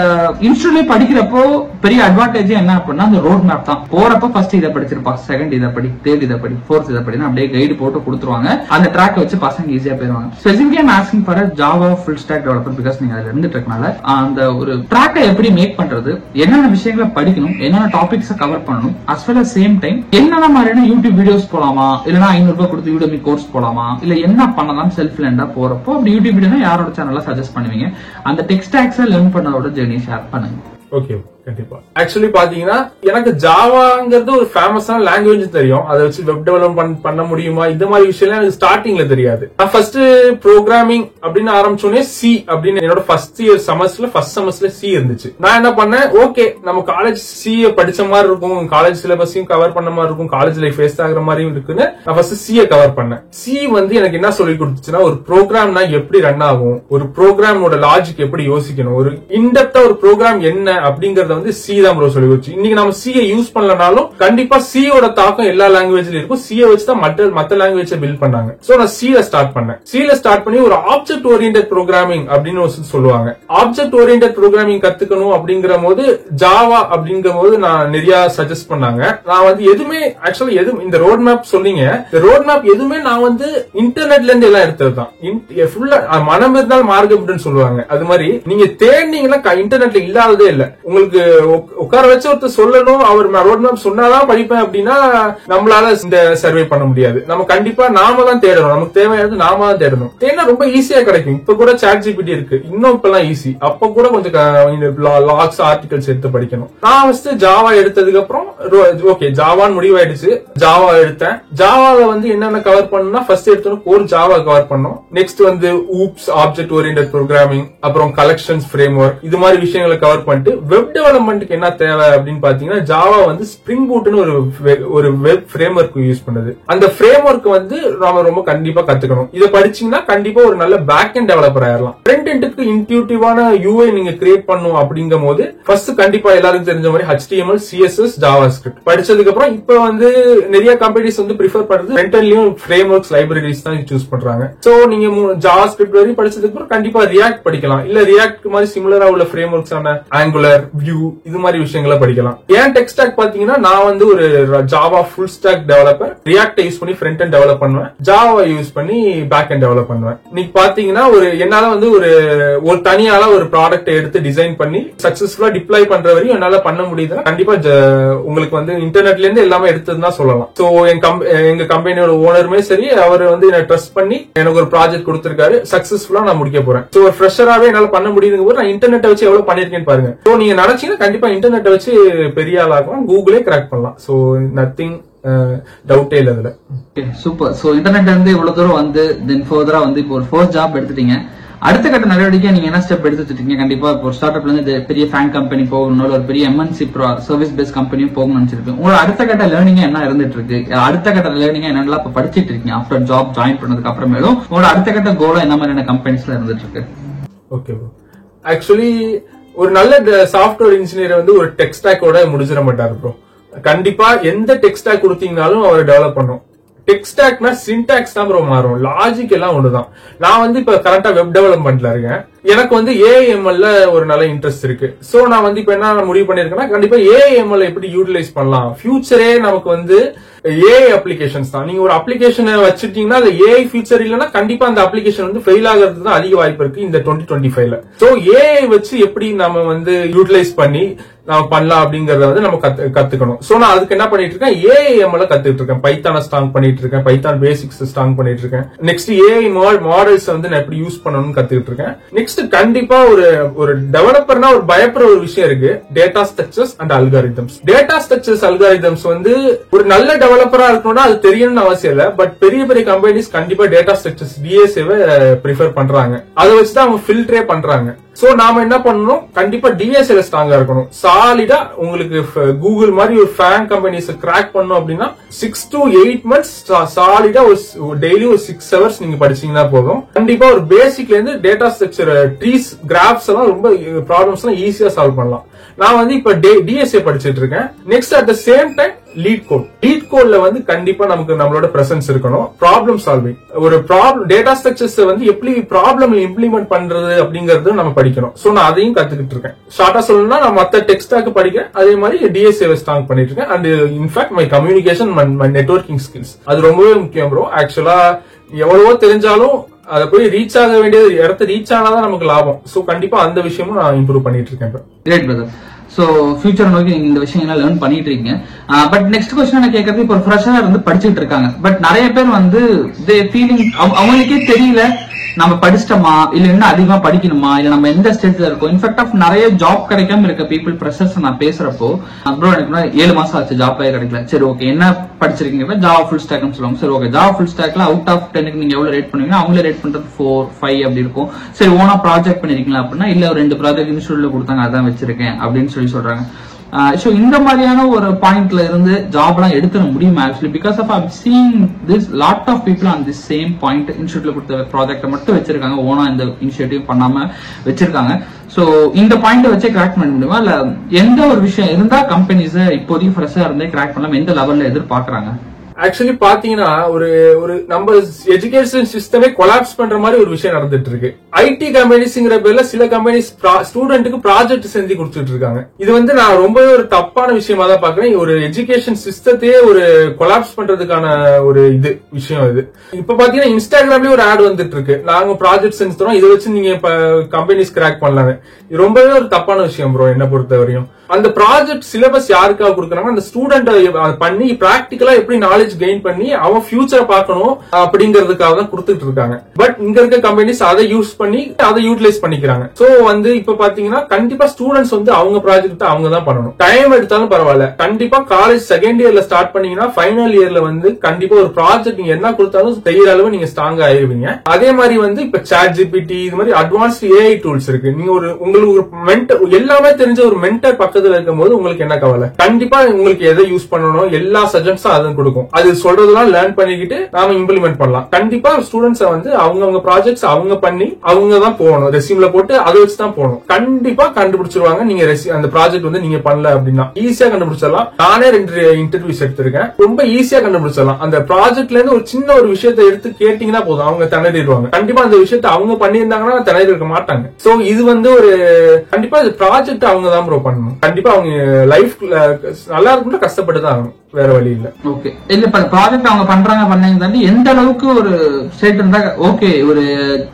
இன்ஸ்டியூட்ல படிக்கிறப்போ பெரிய அட்வான்டேஜ் என்ன அப்படின்னா அந்த ரோட் மேப் தான். போறப்ப ஃபர்ஸ்ட் இதை படிச்சிருப்பா, செகண்ட் இதை படி, தேர்ட் இதை படி, ஃபோர்த் இதை படி அப்படியே கைடு போட்டு கொடுத்துருவாங்க. அந்த ட்ராக் வச்சு பசங்க ஈஸியா போயிருவாங்க. ஸ்பெசிஃபிக்கா I'm asking for Java full stack developer because நீங்க அதுல இருந்துட்டு இருக்கனால அந்த ஒரு ட்ராக்கை எப்படி மேக் பண்றது, என்னென்ன விஷயங்களை படிக்கணும், என்னென்ன டாபிக்ஸ் கவர் பண்ணணும், as well as same time என்னென்ன மாதிரியான யூடியூப் வீடியோஸ் போலாமா, இல்லனா ₹500 கொடுத்து யூடியூபி கோர்ஸ் போலாமா, இல்ல என்ன பண்ணலாம் செல்ஃப் லேர்ன்டா போறப்போ அப்படி யூடியூப் வீடியோனா யாரோட சேனல்ல சஜஸ்ட் பண்ணுவீங்க, அந்த டெக் ஸ்டாக்ஸை லேர்ன் பண்ணதோட ஜர்னி ஷேர் பண்ணுங்க. ஓகே, கண்டிப்பா. ஆக்சுவலி பாத்தீங்கன்னா எனக்கு ஜாவாங்கிறது ஒரு ஃபேமஸான லாங்குவேஜ் தெரியும். அதை வச்சு வெப் டெவலப்மெண்ட் பண்ண முடியுமா இந்த மாதிரி விஷயம் எனக்கு ஸ்டார்டிங்ல தெரியாது. நான் ஃபர்ஸ்ட் ப்ரோக்ராமிங் அப்படின்னு ஆரம்பிச்சோடனே சி அப்படின்னு என்னோட ஃபர்ஸ்ட் இயர் ஃபர்ஸ்ட் செமஸ்டர்ல சி இருந்துச்சு. நான் என்ன பண்ணேன், ஓகே நம்ம காலேஜ் சி படிச்ச மாதிரி இருக்கும், காலேஜ் சிலபஸையும் கவர் பண்ண மாதிரி இருக்கும், காலேஜ் லைஃப் வேஸ்ட் ஆகுற மாதிரியும் இருக்குன்னு நான் ஃபர்ஸ்ட் சியை கவர் பண்ணேன். சி வந்து எனக்கு என்ன சொல்லி கொடுத்துச்சுன்னா ஒரு ப்ரோக்ராம்னா எப்படி ரன் ஆகும், ஒரு ப்ரோக்ராமோட லாஜிக் எப்படி யோசிக்கணும், ஒரு இன்டெப்தா ஒரு ப்ரோக்ராம் என்ன அப்படிங்கறத வந்து சி தான் ப்ரோ சொல்லி வச்சு. இன்னைக்கு நம்ம சியை யூஸ் பண்ணலனாலும் கண்டிப்பா சியோட தாக்கம் எல்லா லாங்குவேஜ்ல இருக்கும். சியை வச்சு தான் மத்த லாங்குவேஜ் பில்ட் பண்ணாங்க. சோ நான் சில ஸ்டார்ட் பண்ணேன். சில ஸ்டார்ட் பண்ணி ஒரு ஆப்ஜெக்ட் ஓரியன்டட் ப்ரோக்ராமிங் அப்படின்னு சொல்லுவாங்க. ஆப்ஜெக்ட் ஓரியன்டட் ப்ரோக்ராமிங் கத்துக்கணும் அப்படிங்கிற போது ஜாவா அப்படிங்கிற போது நான் நிறைய சஜஸ்ட் பண்ணாங்க. நான் வந்து எதுவுமே ஆக்சுவலி இந்த ரோட் மேப் சொன்னீங்க, இந்த ரோட் மேப் எதுவுமே நான் வந்து இன்டர்நெட்ல இருந்து எல்லாம் எடுத்ததுதான். ஃபுல்லா மனம் இருந்தால் மார்க்கம் சொல்லுவாங்க. அது மாதிரி நீங்க தேடினீங்கன்னா இன்டர்நெட்ல இல்லாததே இல்ல. உங்களுக்கு உட்கார வச்சு ஒருத்தர் சொல்லணும், அவர் ரோட் மேப் சொன்னாதான் படிப்பேன் அப்படின்னா நம்மளால இந்த சர்வே பண்ண முடியாது. நம்ம கண்டிப்பா நாம தான் தேடணும், நமக்கு தேவையானது நாம தான் தேடணும். தேடினா ரொம்ப ஈஸியா கிடைக்கும். இப்ப கூட ChatGPT இருக்கு, இன்னும் இப்பெல்லாம் ஈஸி. அப்ப கூட கொஞ்சம் லாக்ஸ் ஆர்டிகல்ஸ் எடுத்து படிக்கணும். நான் ஃபர்ஸ்ட் ஜாவா எடுத்ததுக்கு அப்புறம் ஓகே ஜாவான்னு முடிவாயிடுச்சு, ஜாவா எடுத்தேன். ஜாவாவை வந்து என்னென்ன கவர் பண்ணா ஃபர்ஸ்ட் எடுத்தோம் கோர் ஜாவா கவர் பண்ணோம். நெக்ஸ்ட் வந்து ஊப்ஸ் ஆப்ஜெக்ட் ஓரியன்டட் ப்ரோக்ராமிங், அப்புறம் கலெக்ஷன்ஸ் ஃப்ரேம்வொர்க், இது மாதிரி விஷயங்களை கவர் பண்ணிட்டு வெப் டெவலப்மெண்ட்டுக்கு என்ன தேவை அப்படின்னு பாத்தீங்கன்னா ஜாவா வந்து ஸ்ப்ரிங் பூட்னு ஒரு வெப் ஃப்ரேம்வொர்க் யூஸ் பண்ணுது. அந்த ஃப்ரேம்வொர்க் வந்து நாம ரொம்ப கண்டிப்பா கத்துக்கணும். இதை படிச்சீங்கன்னா கண்டிப்பா ஒரு நல்ல பேக் எண்ட் டெவலப்பர் ஆயிரலாம். ஃப்ரண்ட் எண்டுக்கு இன்ட்யூட்டிவான யூஐ நீங்க கிரியேட் பண்ணும் அப்படிங்கும் போது ஃபர்ஸ்ட் கண்டிப்பா எல்லாருக்கும் தெரிஞ்ச மாதிரி HTML, CSS, JavaScript படிச்சதுக்கு அப்புறம் இப்ப வந்து நிறைய கம்பெனிஸ் வந்து ப்ரிஃபர் பண்றது ஃப்ரண்ட் எண்ட்லயும் ஃப்ரேம்வொர்க்ஸ் லைப்ரரிஸ் தான் சூஸ் பண்றாங்க. சோ நீங்க JavaScript வரை படிச்சதுக்கு அப்புறம் கண்டிப்பா ரியாக்ட் படிக்கலாம், இல்ல ரியாக்ட் மாதிரி சிமிலரா உள்ள ஃப்ரேம்வொர்க்ஸ் ஆன ஆங்குலர், வியூ, இது மாதிரி விஷயங்களை படிக்கலாம். ஏன் டெக் ஸ்டாக் பாத்தீங்கன்னா நான் வந்து ஒரு Java full stack developer, react use பண்ணி ஃப்ரண்ட் எண்ட் டெவலப் பண்ணுவேன், ஜாவா யூஸ் பண்ணி பேக் எண்ட் டெவலப் பண்ணுவேன். இன்னைக்கு பாத்தீங்கன்னா என்னால வந்து ஒரு தனியால ஒரு ப்ராடக்ட் எடுத்து டிசைன் பண்ணி சக்சஸ்ஃபுல்லா டிப்ளாய் பண்ற வரையும் என்னால பண்ண முடியுதுன்னா கண்டிப்பா உங்களுக்கு வந்து இன்டர்நெட்ல இருந்து எல்லாமே எடுத்ததுன்னு தான் சொல்லலாம். சோ எங்க கம்பெனியோட ஓனருமே சரி, அவர் வந்து என்ன ட்ரஸ்ட் பண்ணி எனக்கு ஒரு ப்ராஜெக்ட் கொடுத்திருக்காரு, சக்சஸ்ஃபுல்லா நான் முடிக்க போறேன். சோ ஒரு ஃப்ரெஷராவே என்னால பண்ண முடியுதுங்க போது நான் இன்டர்நெட்டை வச்சு எவ்வளவு பண்ணிருக்கேன்னு பாருங்க. சோ நீங்க நினைச்சீங்கன்னா கண்டிப்பா இன்டர்நெட்டை வச்சு பெரிய ஆளாகும், கூகுளே கிராக் பண்ணலாம். சோ நத்திங் டவுட்டே இல்ல அதுல. சூப்பர். சோ இன்டர்நெட் வந்து இவ்வளவு தூரம் வந்து தென் ஃபர்தரா வந்து இப்போ ஒரு ஃபர்ஸ்ட் ஜாப் எடுத்துட்டீங்க. அடுத்த கட்ட நடவடிக்கை நீங்க என்ன ஸ்டெப் எடுத்துட்டீங்க? கண்டிப்பா ஒரு ஸ்டார்ட் அப்ல இருந்து பெரிய ஃபேன் கம்பெனி போகணும், ஒரு பெரிய MNC சர்வீஸ் பேஸ் கம்பெனியும் போகணும்னு நினைச்சிருப்பீங்க. உங்களோட அடுத்த கட்ட லேர்னிங் என்ன இருந்துட்டு இருக்கு? அடுத்த கட்ட லேர்னிங் என்னெல்லாம் இப்ப படிச்சிட்டு இருக்கீங்க ஆஃப்டர் ஜாப் ஜாயின் பண்ணதுக்கு அப்புறமேலும் உங்களோட அடுத்த கட்ட கோலா என்ன மாதிரியான கம்பெனிஸ்ல இருந்துட்டு இருக்கு? ஓகே ப்ரோ, ஆக்சுவலி ஒரு நல்ல சாஃப்ட்வேர் இன்ஜினியர் வந்து ஒரு டெக் ஸ்டாக்கோட முடிச்சிட மாட்டாரு ப்ரோ. கண்டிப்பா எந்த டெக் ஸ்டாக் கொடுத்தீங்கனாலும் அவர் டெவலப் பண்ணும். டெக் ஸ்டாக்னா சின்டாக்ஸ் தான் ப்ரோ மாறும், லாஜிக் எல்லாம் ஒண்ணுதான். நான் வந்து இப்ப கரெக்டா வெப் டெவலப்மெண்ட்ல இருக்கேன். எனக்கு வந்து AIML ஒரு நல்ல இன்ட்ரெஸ்ட் இருக்கு. சோ நான் வந்து இப்ப என்ன முடிவு பண்ணிருக்கேன்னா கண்டிப்பா AIML எப்படி யூட்டிலைஸ் பண்ணலாம். ஃபியூச்சரே நமக்கு வந்து AI அப்ளிகேஷன்ஸ் தான். நீங்க ஒரு அப்ளிகேஷனை வச்சிருக்கீங்கன்னா அது AI ஃபியூச்சர் இல்லைன்னா கண்டிப்பா அந்த அப்ளிகேஷன் வந்து ஃபெயில் ஆகிறதுக்கு தான் அதிக வாய்ப்பு இருக்கு இந்த 2025ல. சோ AI வச்சு எப்படி நம்ம வந்து யூட்டிலைஸ் பண்ணி நாம பண்ணலாம் அப்படிங்கறத வந்து நம்ம கத்துக்கணும். சோ நான் அதுக்கு என்ன பண்ணிட்டு இருக்கேன், AIML கத்துக்கிட்டு இருக்கேன், பைத்தான ஸ்ட்ராங் பண்ணிட்டு இருக்கேன், பைத்தான் பேசிக்ஸ் ஸ்ட்ராங் பண்ணிட்டு இருக்கேன். நெக்ஸ்ட் AI மாடல்ஸ் வந்து நான் எப்படி யூஸ் பண்ணணும்னு கத்துக்கிட்டு இருக்கேன். நெக்ஸ்ட் கண்டிப்பா ஒரு டெவலப்பர்னா ஒரு பயப்படுற ஒரு விஷயம் இருக்கு, data structures and algorithms. Data structures algorithms வந்து ஒரு நல்ல டெவலப்பரா இருக்கணும்னா அது தெரியணும்னு அவசியம் இல்ல. பட் பெரிய பெரிய கம்பெனிஸ் கண்டிப்பா டேட்டா ஸ்ட்ரக்சர்ஸ் DSA ப்ரிஃபர் பண்றாங்க, அதை வச்சுதான் அவங்க ஃபில்டரே பண்றாங்க. சோ நாம என்ன பண்ணணும், கண்டிப்பா DSA ஸ்ட்ராங்கா இருக்கணும். சாலிடா உங்களுக்கு கூகுள் மாதிரி ஒரு ஃபேன் கம்பெனிஸ் கிராக் பண்ணணும் அப்படின்னா 6 to 8 months சாலிடா ஒரு டெய்லி ஒரு 6 hours நீங்க படிச்சீங்கன்னா போதும். கண்டிப்பா ஒரு பேசிக்ல இருந்து டேட்டா ஸ்ட்ரக்சர், ட்ரீஸ், கிராஃப்ஸ் எல்லாம் ரொம்ப ப்ராப்ளம்ஸ் எல்லாம் ஈஸியா சால்வ் பண்ணலாம். நான் வந்து இப்ப DSA படிச்சிட்டு இருக்கேன். Next at the same time லீட் கோட்ல வந்து கண்டிப்பா நமக்கு நம்மளோட பிரசன்ஸ் இருக்கணும். ப்ராப்ளம் சால்விங், ஒரு ப்ராப்ளம் டேட்டா ஸ்ட்ரக்சர்ஸ் வந்து எப்படி ப்ராப்ளம் இம்ப்ளிமெண்ட் பண்றது அப்படிங்கறது நம்ம படிக்கணும். சோ நான் அதையும் கத்துக்கிட்டு இருக்கேன். ஷார்ட்டா சொல்லணும்னா நான் மத்த டெக் ஸ்டாக் படிக்கிறேன், அதே மாதிரி DSA ஸ்ட்ராங் பண்ணிட்டு இருக்கேன். And in fact my communication, my networking skills அது ரொம்பவே முக்கியம் ப்ரோ. ஆக்சுவலா எவ்வளவோ தெரிஞ்சாலும் அதை போய் ரீச் ஆக வேண்டிய இடத்த ரீச் ஆனாதான் நமக்கு லாபம். சோ கண்டிப்பா அந்த விஷயமும் நான் இம்ப்ரூவ் பண்ணிட்டு இருக்கேன். Great brother. சோ ஃபியூச்சர் நோக்கி இந்த விஷயங்களை லேர்ன் பண்ணிட்டு இருக்கீங்க. பட் நெக்ஸ்ட் கொஸ்டின் என்ன கேட்கறது, இப்போ ஒரு ஃப்ரெஷரா இருந்து படிச்சுட்டு இருக்காங்க. பட் நிறைய பேர் வந்து ஃபீலிங் அவங்களுக்கே தெரியல நம்ம படிச்சிட்டோமா, இல்ல இன்னும் அதிகமா படிக்கணுமா, இல்ல நம்ம எந்த ஸ்டேஜ்ல இருக்கோம். இன்ஃபேக்ட் நிறைய ஜாப் கிடைக்காம இருக்க பீப்புள் ஃப்ரெஷர்ஸ் நான் பேசுறப்போ, ப்ரோ எனக்கு 7 மாசம் ஆச்சு ஜாப்பே கிடைக்கல. சரி ஓகே என்ன படிச்சிருக்கீங்க, ஜாவா ஃபுல் ஸ்டாக்னு சொல்லுவாங்க. சரி ஓகே ஜாவா ஃபுல் ஸ்டாக்ல அவுட் ஆஃப் 10க்கு நீங்க எவ்வளவு ரேட் பண்ணுவீங்க, அவங்களே ரேட் பண்றது 4, 5 அப்படி இருக்கும். சரி ஓனா ப்ராஜெக்ட் பண்ணிருக்கீங்களா அப்படின்னா இல்ல ஒரு 2 ப்ராஜெக்ட் இன்ஸ்டியூட்ல கொடுத்தாங்க அதான் வச்சிருக்கேன் அப்படின்னு சொல்றாங்க. சோ இந்த மாதிரியான ஒரு பாயிண்ட்ல இருந்து ஜாப் எல்லாம் எடுத்துட முடியுமா actually? Because of I'm seeing this lot of people on this same point. இன்ஸ்டியூட்ல கொடுத்த ப்ராஜெக்ட் மட்டும் வச்சிருக்காங்க, ஓனா இந்த இனிஷியேட்டிவ் பண்ணாம வச்சிருக்காங்க. சோ இந்த பாயிண்ட் வச்சே கிராக் பண்ண முடியுமா, இல்ல எந்த ஒரு விஷயம் இருந்தா கம்பெனிஸ் இப்போதைக்கு ஃப்ரெஷ்ஷா இருந்தே கிராக் பண்ணலாம், எந்த லெவல்ல எதிர்பார்க்கறாங்க? ஆக்சுவலி பாத்தீங்கன்னா ஒரு நம்ம எஜுகேஷன் சிஸ்டமே கொலாப்ஸ் பண்ற மாதிரி ஒரு விஷயம் நடந்துட்டு இருக்கு. ஐடி கம்பெனிஸ்ங்கிற பேர்ல சில கம்பெனிஸ் ஸ்டூடெண்ட்டுக்கு ப்ராஜெக்ட் செஞ்சு கொடுத்துட்டு இருக்காங்க. இது வந்து நான் ரொம்பவே ஒரு தப்பான விஷயமா தான் பாக்குறேன். ஒரு எஜுகேஷன் சிஸ்டத்தையே ஒரு கொலாப்ஸ் பண்றதுக்கான ஒரு விஷயம் இது. இப்ப பாத்தீங்கன்னா இன்ஸ்டாகிராம்லயே ஒரு ஆட் வந்துட்டு இருக்கு, நாங்க ப்ராஜெக்ட் செஞ்சு தரோம், இதை வச்சு நீங்க கம்பெனிஸ் கிராக் பண்ணலாமே. இது ரொம்பவே ஒரு தப்பான விஷயம் ப்ரோ என்ன பொறுத்த வரையும். அந்த ப்ராஜெக்ட் சிலபஸ் யாருக்காக கொடுக்குறாங்க, அந்த ஸ்டூடெண்ட் பண்ணி பிராக்டிகலா எப்படி நாலேஜ் கெயின் பண்ணி அவன் ஃபியூச்சரை பார்க்கணும் அப்படிங்கிறதுக்காக தான் கொடுத்துட்டு இருக்காங்க. பட் இங்க இருக்க கம்பெனிஸ் அதை யூஸ் பண்ணி அதை யூட்டிலைஸ் பண்ணிக்கிறாங்க. சோ வந்து இப்ப பாத்தீங்கன்னா கண்டிப்பா ஸ்டூடெண்ட்ஸ் வந்து அவங்க ப்ராஜெக்ட் அவங்க தான் பண்ணணும். டைம் எடுத்தாலும் பரவாயில்ல, கண்டிப்பா காலேஜ் செகண்ட் இயர்ல ஸ்டார்ட் பண்ணீங்கன்னா ஃபைனல் இயர்ல வந்து கண்டிப்பா ஒரு ப்ராஜெக்ட் நீங்க என்ன கொடுத்தாலும் செய்யற அளவு நீங்க ஸ்ட்ராங்கா ஆயிருவீங்க. அதே மாதிரி வந்து இப்ப சாட் ஜிபிடி இது மாதிரி அட்வான்ஸ்ட் ஏஐ டூல்ஸ் இருக்கு. நீங்க உங்களுக்கு ஒரு மென்டர் எல்லாமே தெரிஞ்ச ஒரு மென்டர் பக்கத்துல இருக்கும் போது உங்களுக்கு என்ன கவலை? கண்டிப்பா உங்களுக்கு எதை யூஸ் பண்ணணும் எல்லா சஜஷன்ஸும் அது கொடுக்கும். அது சொல்றதெல்லாம் லேர்ன் பண்ணிக்கிட்டு நாம இம்ப்ளிமெண்ட் பண்ணலாம். கண்டிப்பா ஸ்டூடெண்ட்ஸ் வந்து அவங்க ப்ராஜெக்ட்ஸ் அவங்க பண்ணி அவங்க தான் போகணும், ரெஸ்யூம்ல போட்டு அதை வச்சு தான் போகணும். கண்டிப்பா கண்டுபிடிச்சிருவாங்க நீங்க அந்த ப்ராஜெக்ட் வந்து நீங்க பண்ணல அப்படின்னா ஈஸியா கண்டுபிடிச்சிடலாம். நானே 2 இன்டர்வியூஸ் எடுத்திருக்கேன், ரொம்ப ஈஸியா கண்டுபிடிச்சிடலாம். அந்த ப்ராஜெக்ட்ல இருந்து ஒரு சின்ன ஒரு விஷயத்தை எடுத்து கேட்டீங்கன்னா போதும், அவங்க திணறிடுவாங்க. கண்டிப்பா அந்த விஷயத்தை அவங்க பண்ணியிருந்தாங்கன்னா திணறி இருக்க மாட்டாங்க. சோ இது வந்து ஒரு கண்டிப்பா ப்ராஜெக்ட் அவங்க தான் ப்ரோ பண்ணணும். கண்டிப்பா அவங்க லைஃப் நல்லா இருக்கும்னா கஷ்டப்பட்டு தான் ஆகணும், வேற வழி இல்ல. ஓகே, இல்ல இப்ப ப்ராஜெக்ட் அவங்க பண்ணாங்க தாண்டி எந்த அளவுக்கு ஒரு ஸ்டேட் இருந்தா ஓகே ஒரு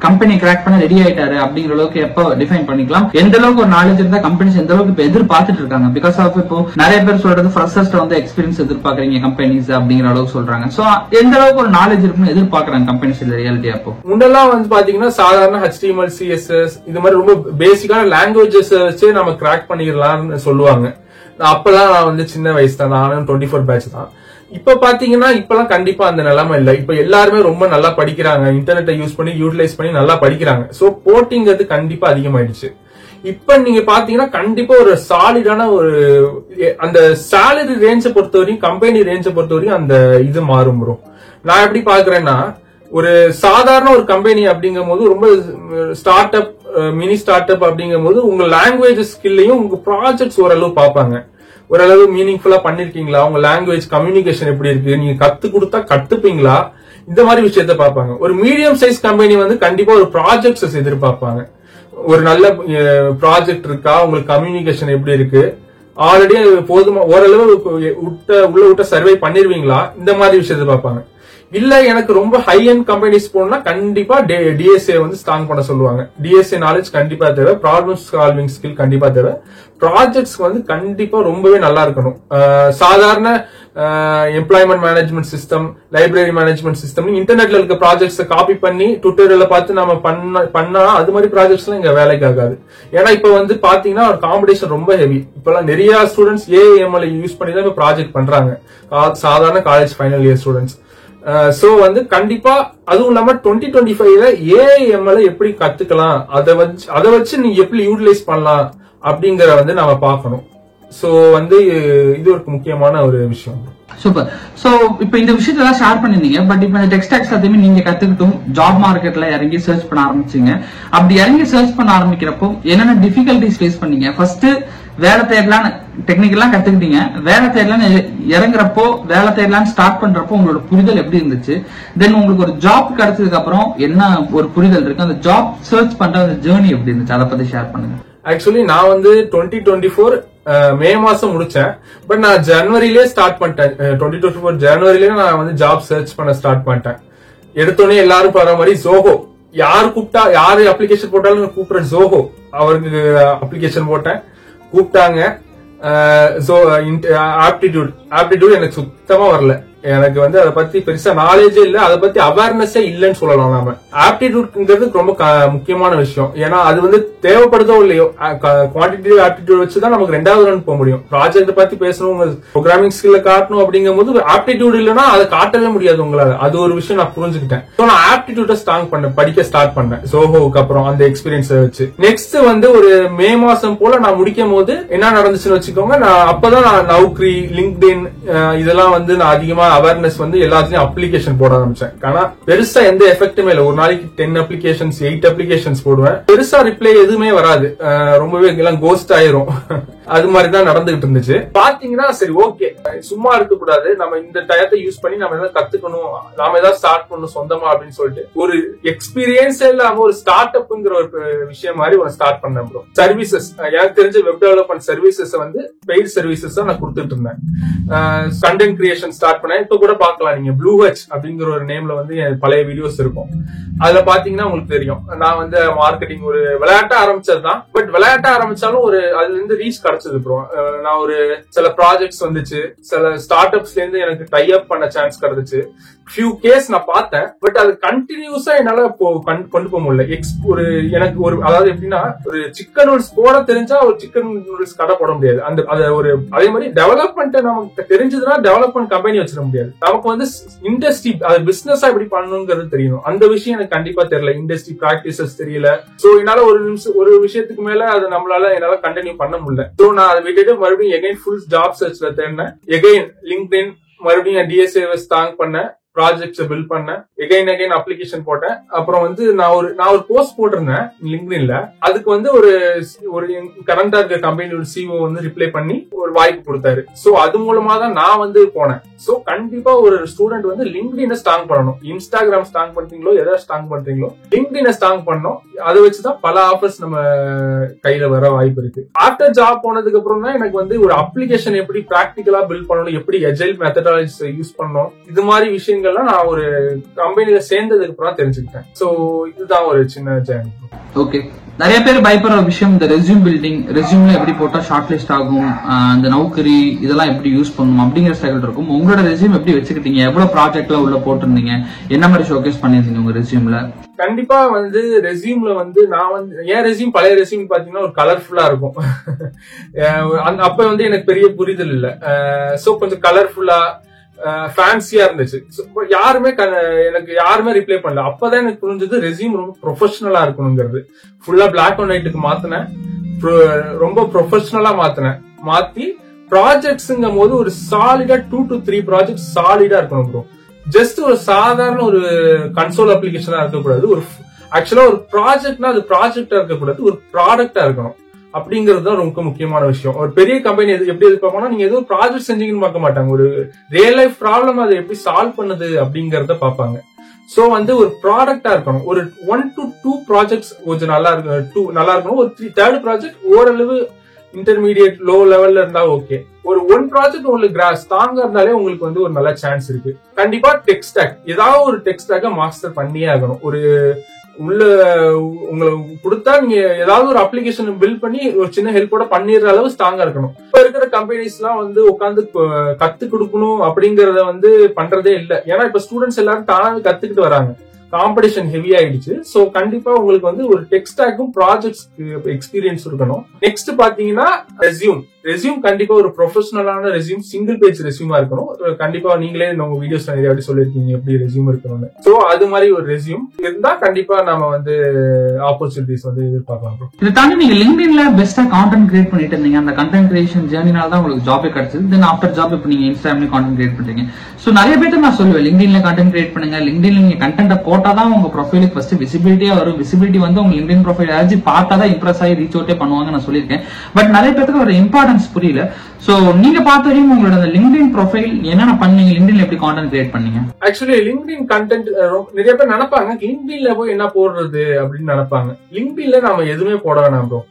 கம்பெனி கிராக் பண்ண ரெடி ஆயிட்டாரு அப்படிங்கிற அளவுக்கு எப்ப டிஃபைன் பண்ணிக்கலாம்? எந்த அளவுக்கு ஒரு நாலேஜ் இருந்தா கம்பெனிஸ் எந்த அளவுக்கு இப்ப எதிர்பார்த்துட்டு இருக்காங்க? பிகாஸ் ஆஃப் இப்போ நிறைய பேர் சொல்றது ஃப்ரெஷர்ஸ் வந்து எக்ஸ்பீரியன்ஸ் எதிர்பார்க்கறீங்க கம்பெனிஸ் அப்படிங்கிற அளவுக்கு சொல்றாங்க. சோ எந்த அளவுக்கு ஒரு நாலேஜ் இருக்குன்னு எதிர்பார்க்கறாங்க கம்பெனிஸ் இந்த ரியாலிட்டி? அப்போ முன்னெல்லாம் வந்து பாத்தீங்கன்னா சாதாரண HTML CSS இது மாதிரி ரொம்ப பேசிக்கான லாங்குவேஜஸ் வச்சு நம்ம கிராக் பண்ணிடலாம்னு சொல்லுவாங்க. அப்பெல்லாம் நான் வந்து சின்ன வயசு தான், நானும் 24 பேட்ச் தான். இப்ப பாத்தீங்கன்னா இப்பெல்லாம் கண்டிப்பா அந்த நிலைமை இல்ல. இப்ப எல்லாருமே ரொம்ப நல்லா படிக்கிறாங்க, இன்டர்நெட்டை யூஸ் பண்ணி யூட்டிலைஸ் பண்ணி நல்லா படிக்கிறாங்க. சோ போட்டிங்கிறது கண்டிப்பா அதிகமாயிடுச்சு. இப்ப நீங்க பாத்தீங்கன்னா கண்டிப்பா ஒரு சாலிடான ஒரு அந்த சேலரி ரேஞ்சை பொறுத்தவரையும் கம்பெனி ரேஞ்சை பொறுத்தவரையும் அந்த இது மாறும் ப்ரோ. நான் எப்படி பாக்குறேன்னா ஒரு சாதாரண ஒரு கம்பெனி அப்படிங்கும் போது ரொம்ப start up mini start up அப்படிங்கும் போது உங்க லாங்குவேஜ் ஸ்கில்லையும் உங்க ப்ராஜெக்ட்ஸ் ஓரளவு பார்ப்பாங்க. ஓரளவு மீனிங்ஃபுல்லா பண்ணிருக்கீங்களா, உங்க லாங்குவேஜ் கம்யூனிகேஷன் எப்படி இருக்கு, நீங்க கத்து கொடுத்தா கத்துப்பீங்களா, இந்த மாதிரி விஷயத்த பார்ப்பாங்க. ஒரு மீடியம் சைஸ் கம்பெனி வந்து கண்டிப்பா ஒரு ப்ராஜெக்ட்ஸ் எதிர்பார்ப்பாங்க. ஒரு நல்ல ப்ராஜெக்ட் இருக்கா, உங்களுக்கு கம்யூனிகேஷன் எப்படி இருக்கு, ஆல்ரெடி போதுமா ஓரளவு உள்ள விட்ட சர்வே பண்ணிருவீங்களா, இந்த மாதிரி விஷயத்த பார்ப்பாங்க. இல்ல எனக்கு ரொம்ப ஹை எண்ட் கம்பெனிஸ் போனா கண்டிப்பா டிஎஸ்ஏ வந்து ஸ்ட்ராங் பண்ண சொல்லுவாங்க. டிஎஸ்ஏ நாலேஜ் கண்டிப்பா தேவை, ப்ராப்ளம் சால்விங் ஸ்கில் கண்டிப்பா தேவை, ப்ராஜெக்ட்ஸ் வந்து கண்டிப்பா ரொம்பவே நல்லா இருக்கணும். சாதாரண employment management system, library management system இன்டர்நெட்ல இருக்க ப்ராஜெக்ட்ஸ் காப்பி பண்ணி ட்விட்டர்ல பார்த்து நம்ம பண்ணா அது மாதிரி ப்ராஜெக்ட்ஸ் எல்லாம் இங்க வேலைக்கு ஆகாது. ஏன்னா இப்ப வந்து பாத்தீங்கன்னா ஒரு காம்படிஷன் ரொம்ப ஹெவி. இப்பெல்லாம் நிறைய ஸ்டூடெண்ட்ஸ் AML யூஸ் பண்ணி தான் ப்ராஜெக்ட் பண்றாங்க, சாதாரண college final year students. So வந்து கண்டிப்பா அதுவும் இல்லாம 2025ல AML எப்படி கத்துக்கலாம், அதை வச்சு நீங்க எப்படி யூட்டிலைஸ் பண்ணலாம் அப்படிங்கற வந்து நாம பார்க்கணும். சோ வந்து இது ஒரு முக்கியமான ஒரு விஷயம். சூப்பர். சோ இப்ப இந்த விஷயத்தெல்லாம் ஷேர் பண்ணிருந்தீங்க. பட் இப்ப இந்த டெக்ஸ்டாக்ஸ் எல்லாத்தையுமே நீங்க கத்துக்கிட்டும் ஜாப் மார்க்கெட்ல இறங்கி சர்ச் பண்ண ஆரம்பிச்சீங்க. அப்படி இறங்கி சர்ச் பண்ண ஆரம்பிக்கிறப்போ என்னென்ன டிஃபிகல்டிஸ் ஃபேஸ் பண்ணீங்க? ஃபர்ஸ்ட் வேலை தேடலாம், டெக்னிக்கெல்லாம் கத்துக்கிட்டீங்க, வேலை தேடலாம் இறங்குறப்போ வேலை தேடலாம் ஸ்டார்ட் பண்றப்போ உங்களோட புரிதல் எப்படி இருந்துச்சு? தென் உங்களுக்கு ஒரு ஜாப் கிடைச்சதுக்கு அப்புறம் என்ன ஒரு புரிதல் இருக்கு, அந்த ஜாப் சர்ச் பண்ற அந்த ஜேர்னி எப்படி இருந்துச்சு, அதை பத்தி ஷேர் பண்ணுங்க. ஆக்சுவலி நான் வந்து 2024 மே மாசம் முடிச்சேன். பட் நான் ஜனவரியிலே ஸ்டார்ட் பண்ணிட்டேன். 2024 ஜனவரியிலே நான் வந்து ஜாப் சர்ச் பண்ண ஸ்டார்ட் பண்ணிட்டேன். எடுத்தோடனே எல்லாரும் பாக்குற மாதிரி ஜோஹோ, யாரு கூப்பிட்டா யாரு அப்ளிகேஷன் போட்டாலும் கூப்பிடுற ஜோஹோ, அவருக்கு அப்ளிகேஷன் போட்டேன், கூப்பிட்டாங்க. ஆப்டிடியூட் எனக்கு சுத்தமா வரல. எனக்கு வந்து அதை பத்தி பெருசா நாலேஜே இல்ல, அதை பத்தி அவேர்னஸே இல்லன்னு சொல்லலாம். நாம ஆப்டிடியூட்ங்கிறது ரொம்ப முக்கியமான விஷயம். ஏன்னா அது வந்து தேவைப்படுதோ இல்லையோ குவான்டிட்டிவ் ஆப்டிடியூட் வச்சுதான் நமக்கு 2வது ரவுண்ட் போக முடியும். ப்ராஜெக்ட் பத்தி பேசணும், உங்க ப்ரோக்ராமிங் ஸ்கில்ல காட்டணும் அப்படிங்கும் போது ஆப்டிடியூட் இல்லைன்னா அதை காட்டவே முடியாது உங்களால. அது ஒரு விஷயம் நான் புரிஞ்சுக்கிட்டேன். நான் ஆப்டிடியூட ஸ்ட்ராங் பண்ண படிக்க ஸ்டார்ட் பண்ணேன் சோஹோவுக்கு அப்புறம் அந்த எக்ஸ்பீரியன்ஸ் வச்சு. நெக்ஸ்ட் வந்து ஒரு மே மாசம் போல நான் முடிக்கும் போது என்ன நடந்துச்சுன்னு வச்சுக்கோங்க, நான் அப்பதான் நான் நௌக்ரி, லிங்க்டின் இதெல்லாம் வந்து நான் அதிகமா அவேர்னஸ் வந்து எல்லாத்துலயும் அப்ளிகேஷன் போட ஆரம்பிச்சேன். ஆனா பெருசா எந்த எஃபெக்ட்டுமே இல்ல. ஒரு நாளைக்கு 10 அப்ளிகேஷன்ஸ் 8 அப்ளிகேஷன்ஸ் போடுவேன், பெருசா ரிப்ளை எதுவுமே வராது. ரொம்பவே எல்லாம் கோஸ்ட் ஆயிரும். அது மாதிரிதான் நடந்துகிட்டு இருந்துச்சு. பாத்தீங்கன்னா சரி ஓகே, சும்மா இருக்க கூடாது, நம்ம இந்த டயத்தை யூஸ் பண்ணி நம்ம ஏதாவது கத்துக்கணும், நாம ஏதாவது ஸ்டார்ட் பண்ணணும் சொந்தமா அப்படின்னு சொல்லிட்டு ஒரு எக்ஸ்பீரியன்ஸ் இல்லாம ஒரு ஸ்டார்ட் அப்ங்கிற ஒரு விஷயம் மாதிரி ஒரு ஸ்டார்ட் பண்ணேன் ப்ரோ. சர்வீசஸ், எனக்கு தெரிஞ்ச வெப் டெவலப்மெண்ட் சர்வீசஸ் வந்து பெய்ட் சர்வீசஸ் நான் கொடுத்துட்டு இருந்தேன். கண்டென்ட் கிரியேஷன் ஸ்டார்ட் பண்ணேன். இப்ப கூட பாக்கலாம், நீங்க ப்ளூ ஹச் அப்படிங்கிற ஒரு நேம்ல வந்து பழைய வீடியோஸ் இருக்கும். அதுல பாத்தீங்கன்னா உங்களுக்கு தெரியும், நான் வந்து மார்க்கெட்டிங் ஒரு விளையாட்டா ஆரம்பிச்சதுதான். பட் விளையாட்டா ஆரம்பிச்சாலும் ஒரு அதுல இருந்து ரீச் கிடைச்சது ப்ரோ. நான் ஒரு சில ப்ராஜெக்ட்ஸ் வந்துச்சு, சில ஸ்டார்ட் அப்ஸ்ல இருந்து எனக்கு டை அப் பண்ண சான்ஸ் கிடைச்சு. ஃபியூ கேஸ் நான் பார்த்தேன், பட் அது கண்டினியூஸா என்னால கொண்டு போக முடியல. ஒரு எனக்கு ஒரு அதாவது எப்படின்னா, ஒரு சிக்கன் நூடுல்ஸ் போட தெரிஞ்சா ஒரு சிக்கன் நூடுல்ஸ் கடை போட முடியாது. ஒரு அதே மாதிரி டெவலப்மெண்ட் நமக்கு தெரிஞ்சதுன்னா டெவலப்மெண்ட் கம்பெனி வச்சிட முடியாது. நமக்கு வந்து இண்டஸ்ட்ரி அது பிசினஸா எப்படி பண்ணணுங்கிறது தெரியணும். அந்த விஷயம் எனக்கு கண்டிப்பா தெரியல, இண்டஸ்ட்ரி பிராக்டிசஸ் தெரியல. சோ என்னால ஒரு விஷயத்துக்கு மேல அதை என்னால கண்டினியூ பண்ண முடியல. சோ நான் அதை விட்டுட்டு மறுபடியும் எகைன் ஃபுல் ஜாப் சர்ச்ல தேடினேன். எகைன் லிங்க்டின் மறுபடியும் டிஎஸ்ஏஎஸ் தாங்க் பண்ணேன், ப்ராஜெக்ட்ஸ் பில்ட் பண்ணேன், எகைன் அப்ளிகேஷன் போட்டேன். அப்புறம் வந்து நான் ஒரு போஸ்ட் போட்டிருந்தேன் லிங்க்டின்ல. அதுக்கு வந்து ஒரு கரண்டா இருக்க கம்பெனியோட சிஓ வந்து ரிப்ளை பண்ணி ஒரு வாய்ப்பு கொடுத்தாரு. சோ அது மூலமா தான் நான் வந்து போனேன். சோ கண்டிப்பா ஒரு ஸ்டூடெண்ட் வந்து லிங்க்டின் ஸ்ட்ராங் பண்ணணும். இன்ஸ்டாகிராம் ஸ்ட்ராங் பண்றீங்களோ, எதாவது ஸ்ட்ராங் பண்றீங்களோ, லிங்க்டின் ஸ்ட்ராங் பண்ணணும். அதை வச்சுதான் பல ஆஃபர்ஸ் நம்ம கையில வர வாய்ப்பு இருக்கு. ஆஃப்டர் ஜாப் போனதுக்கு அப்புறம் தான் எனக்கு வந்து ஒரு அப்ளிகேஷன் எப்படி பிராக்டிகலா பில்ட் பண்ணணும், எப்படி எஜைல் மெத்தடாலஜிஸ் யூஸ் பண்ணணும், இது மாதிரி விஷயங்கள் நான் ஒரு கம்பெனில சேர்ந்ததுக்கு அப்புறம் தெரிஞ்சுக்கிட்டேன். சோ இதுதான் ஒரு சின்ன ஜேர்னி. ஓகே, நிறைய பேர் பயப்படுற விஷயம் இந்த ரெஸ்யூம் பில்டிங். ரெஸ்யூம்ல எப்படி போட்டா ஷார்ட் லிஸ்ட் ஆகும், அந்த நௌக்கரி இதெல்லாம் எப்படி யூஸ் பண்ணணும் அப்படிங்கிற ஸ்டைல் இருக்கும். உங்களோட ரெஸ்யூம் எப்படி வச்சுக்கிட்டீங்க, எவ்வளவு ப்ராஜெக்ட்ல உள்ள போட்டிருந்தீங்க, என்ன மாதிரி ஷோகேஸ் பண்ணிருந்தீங்க உங்க ரெஸ்யூம்ல? கண்டிப்பா வந்து ரெஸ்யூம்ல வந்து நான் வந்து என் ரெஸ்யூம் பழைய ரெஸ்யூம் பாத்தீங்கன்னா ஒரு கலர்ஃபுல்லா இருக்கும். அப்ப வந்து எனக்கு பெரிய புரிதல் இல்ல. சோ கொஞ்சம் கலர்ஃபுல்லா ஃபேன்சியா இருந்துச்சு. எனக்கு யாருமே ரிப்ளை பண்ணல. அப்பதான் எனக்கு புரிஞ்சது ரெஸ்யூம் ரொம்ப ப்ரொஃபஷனலா இருக்கணுங்கிறது. ஃபுல்லா பிளாக் அண்ட் ஒயிட்டுக்கு மாத்தினேன், ரொம்ப ப்ரொஃபஷனலா மாத்தி ப்ராஜெக்ட்ஸ்ங்கும் போது ஒரு சாலிடா 2 to 3 ப்ராஜெக்ட் சாலிடா இருக்கணும் ப்ரோ. ஜஸ்ட் ஒரு சாதாரண ஒரு கன்சோல் அப்ளிகேஷனா இருக்கக்கூடாது. ஒரு ஆக்சுவலா ஒரு ப்ராஜெக்ட்னா அது ப்ராஜெக்டா இருக்கக்கூடாது, ஒரு ப்ராடக்டா இருக்கணும். அப்படிங்கிறது தான் ரொம்ப முக்கியமான விஷயம். ஒரு பெரிய கம்பெனி எப்படி எதிர்பார்க்கணும், நீங்க எதுவும் ப்ராஜெக்ட் செஞ்சீங்கன்னு பார்க்க மாட்டாங்க, ஒரு ரியல் லைஃப் ப்ராப்ளம் அதை எப்படி சால்வ் பண்ணுது அப்படிங்கறத பார்ப்பாங்க. சோ வந்து ஒரு ப்ராடக்டா இருக்கணும். ஒரு 1 to 2 ப்ராஜெக்ட்ஸ் கொஞ்சம் நல்லா இருக்கணும். ஒரு 3rd ப்ராஜெக்ட் ஓரளவு இன்டர்மீடியட் லோ லெவல்ல இருந்தா ஓகே. ஒரு 1 ப்ராஜெக்ட் உங்களுக்கு ஸ்ட்ராங்கா இருந்தாலே உங்களுக்கு வந்து ஒரு நல்ல சான்ஸ் இருக்கு. கண்டிப்பா டெக் ஸ்டாக், ஏதாவது ஒரு டெக் ஸ்டாக்க மாஸ்டர் பண்ணியே ஆகணும். ஒரு உள்ள உங்களுக்கு கொடுத்தா நீங்க ஏதாவது ஒரு அப்ளிகேஷன் பில்ட் பண்ணி ஒரு சின்ன ஹெல்ப்போட பண்ணிடுற அளவு ஸ்ட்ராங்கா இருக்கணும். இப்ப இருக்கிற கம்பெனிஸ் எல்லாம் வந்து உட்காந்து கத்து கொடுக்கணும் அப்படிங்கறத வந்து பண்றதே இல்ல. ஏன்னா இப்ப ஸ்டூடெண்ட்ஸ் எல்லாரும் தானாவே கத்துக்கிட்டு வராங்க, காம்படிஷன் ஹெவி ஆயிடுச்சு. சோ கண்டிப்பா உங்களுக்கு வந்து ஒரு டெக் ஸ்டாக்கும் ப்ராஜெக்ட்ஸ் எக்ஸ்பீரியன்ஸ் இருக்கணும். நெக்ஸ்ட் பாத்தீங்கன்னா ரெஸ்யூம் கண்டிப்பா ஒரு ப்ரொஃபஷனலான ரெஸ்யூம், சிங்கிள் பேஜ் ரெஸ்யூமா இருக்கணும். கண்டிப்பா நீங்களே உங்க வீடியோஸ்ல நிறைய வாட்டி சொல்லிருக்கீங்க எப்படி ரெஸ்யூம் இருக்கணும்னு. சோ அது மாதிரி ஒரு ரெஸ்யூம் இருந்தா கண்டிப்பா நம்ம வந்து ஆப்பர்ச்சுனிட்டிஸ் வந்து எதிர்பார்க்கலாம். இதை தாண்டி நீங்க லிங்க்டின்ல பெஸ்டா கான்டென்ட் கிரியேட் பண்ணிட்டு இருந்தீங்க. அந்த கண்டென்ட் கிரியேஷன் ஜேர்னினால தான் உங்களுக்கு ஜாபே கிடைச்சது. தென் ஆஃப்டர் ஜாப் இப்போ நீங்க இன்ஸ்டாகிராம்ல கான்டென்ட் கிரியேட் பண்றீங்க. சோ நிறைய பேருக்கு நான் சொல்லுவேன், லிங்க்டின்ல கான்டென்ட் கிரியேட் பண்ணுங்க. லிங்க்டின்ல நீங்க கண்டென்ட் போட்டாதான் உங்க ப்ரொஃபைலுக்கு ஃபர்ஸ்ட் விசிபிலிட்டியா வரும். விசிபிலிட்டி வந்து உங்க லிங்க்டின் ப்ரொஃபைல் யாராச்சும் பார்த்தாதான் இம்ப்ரெஸ் ஆகி ரீச் அவுட்டே பண்ணுவாங்க நான் சொல்லியிருக்கேன். பட் நிறைய பேருக்கு ஒரு இம்பார்ட்டன்ஸ் புரியல. சோ நீங்க பார்த்த வரையும் உங்களோட லிங்க்டின் ப்ரொஃபைல் என்னென்ன பண்ணீங்க, லிங்க்டின்ல எப்படி கான்டென்ட் கிரியேட் பண்ணீங்க? ஆக்சுவலி லிங்க்டின் கண்டென்ட் நிறைய பேர் நினைப்பாங்க லிங்க்டின்ல போய் என்ன போடுறது அப்படின்னு நினைப்பாங்க. லிங்க்டின்ல நாம எதுவுமே போட வேணாம் ப்ரோ.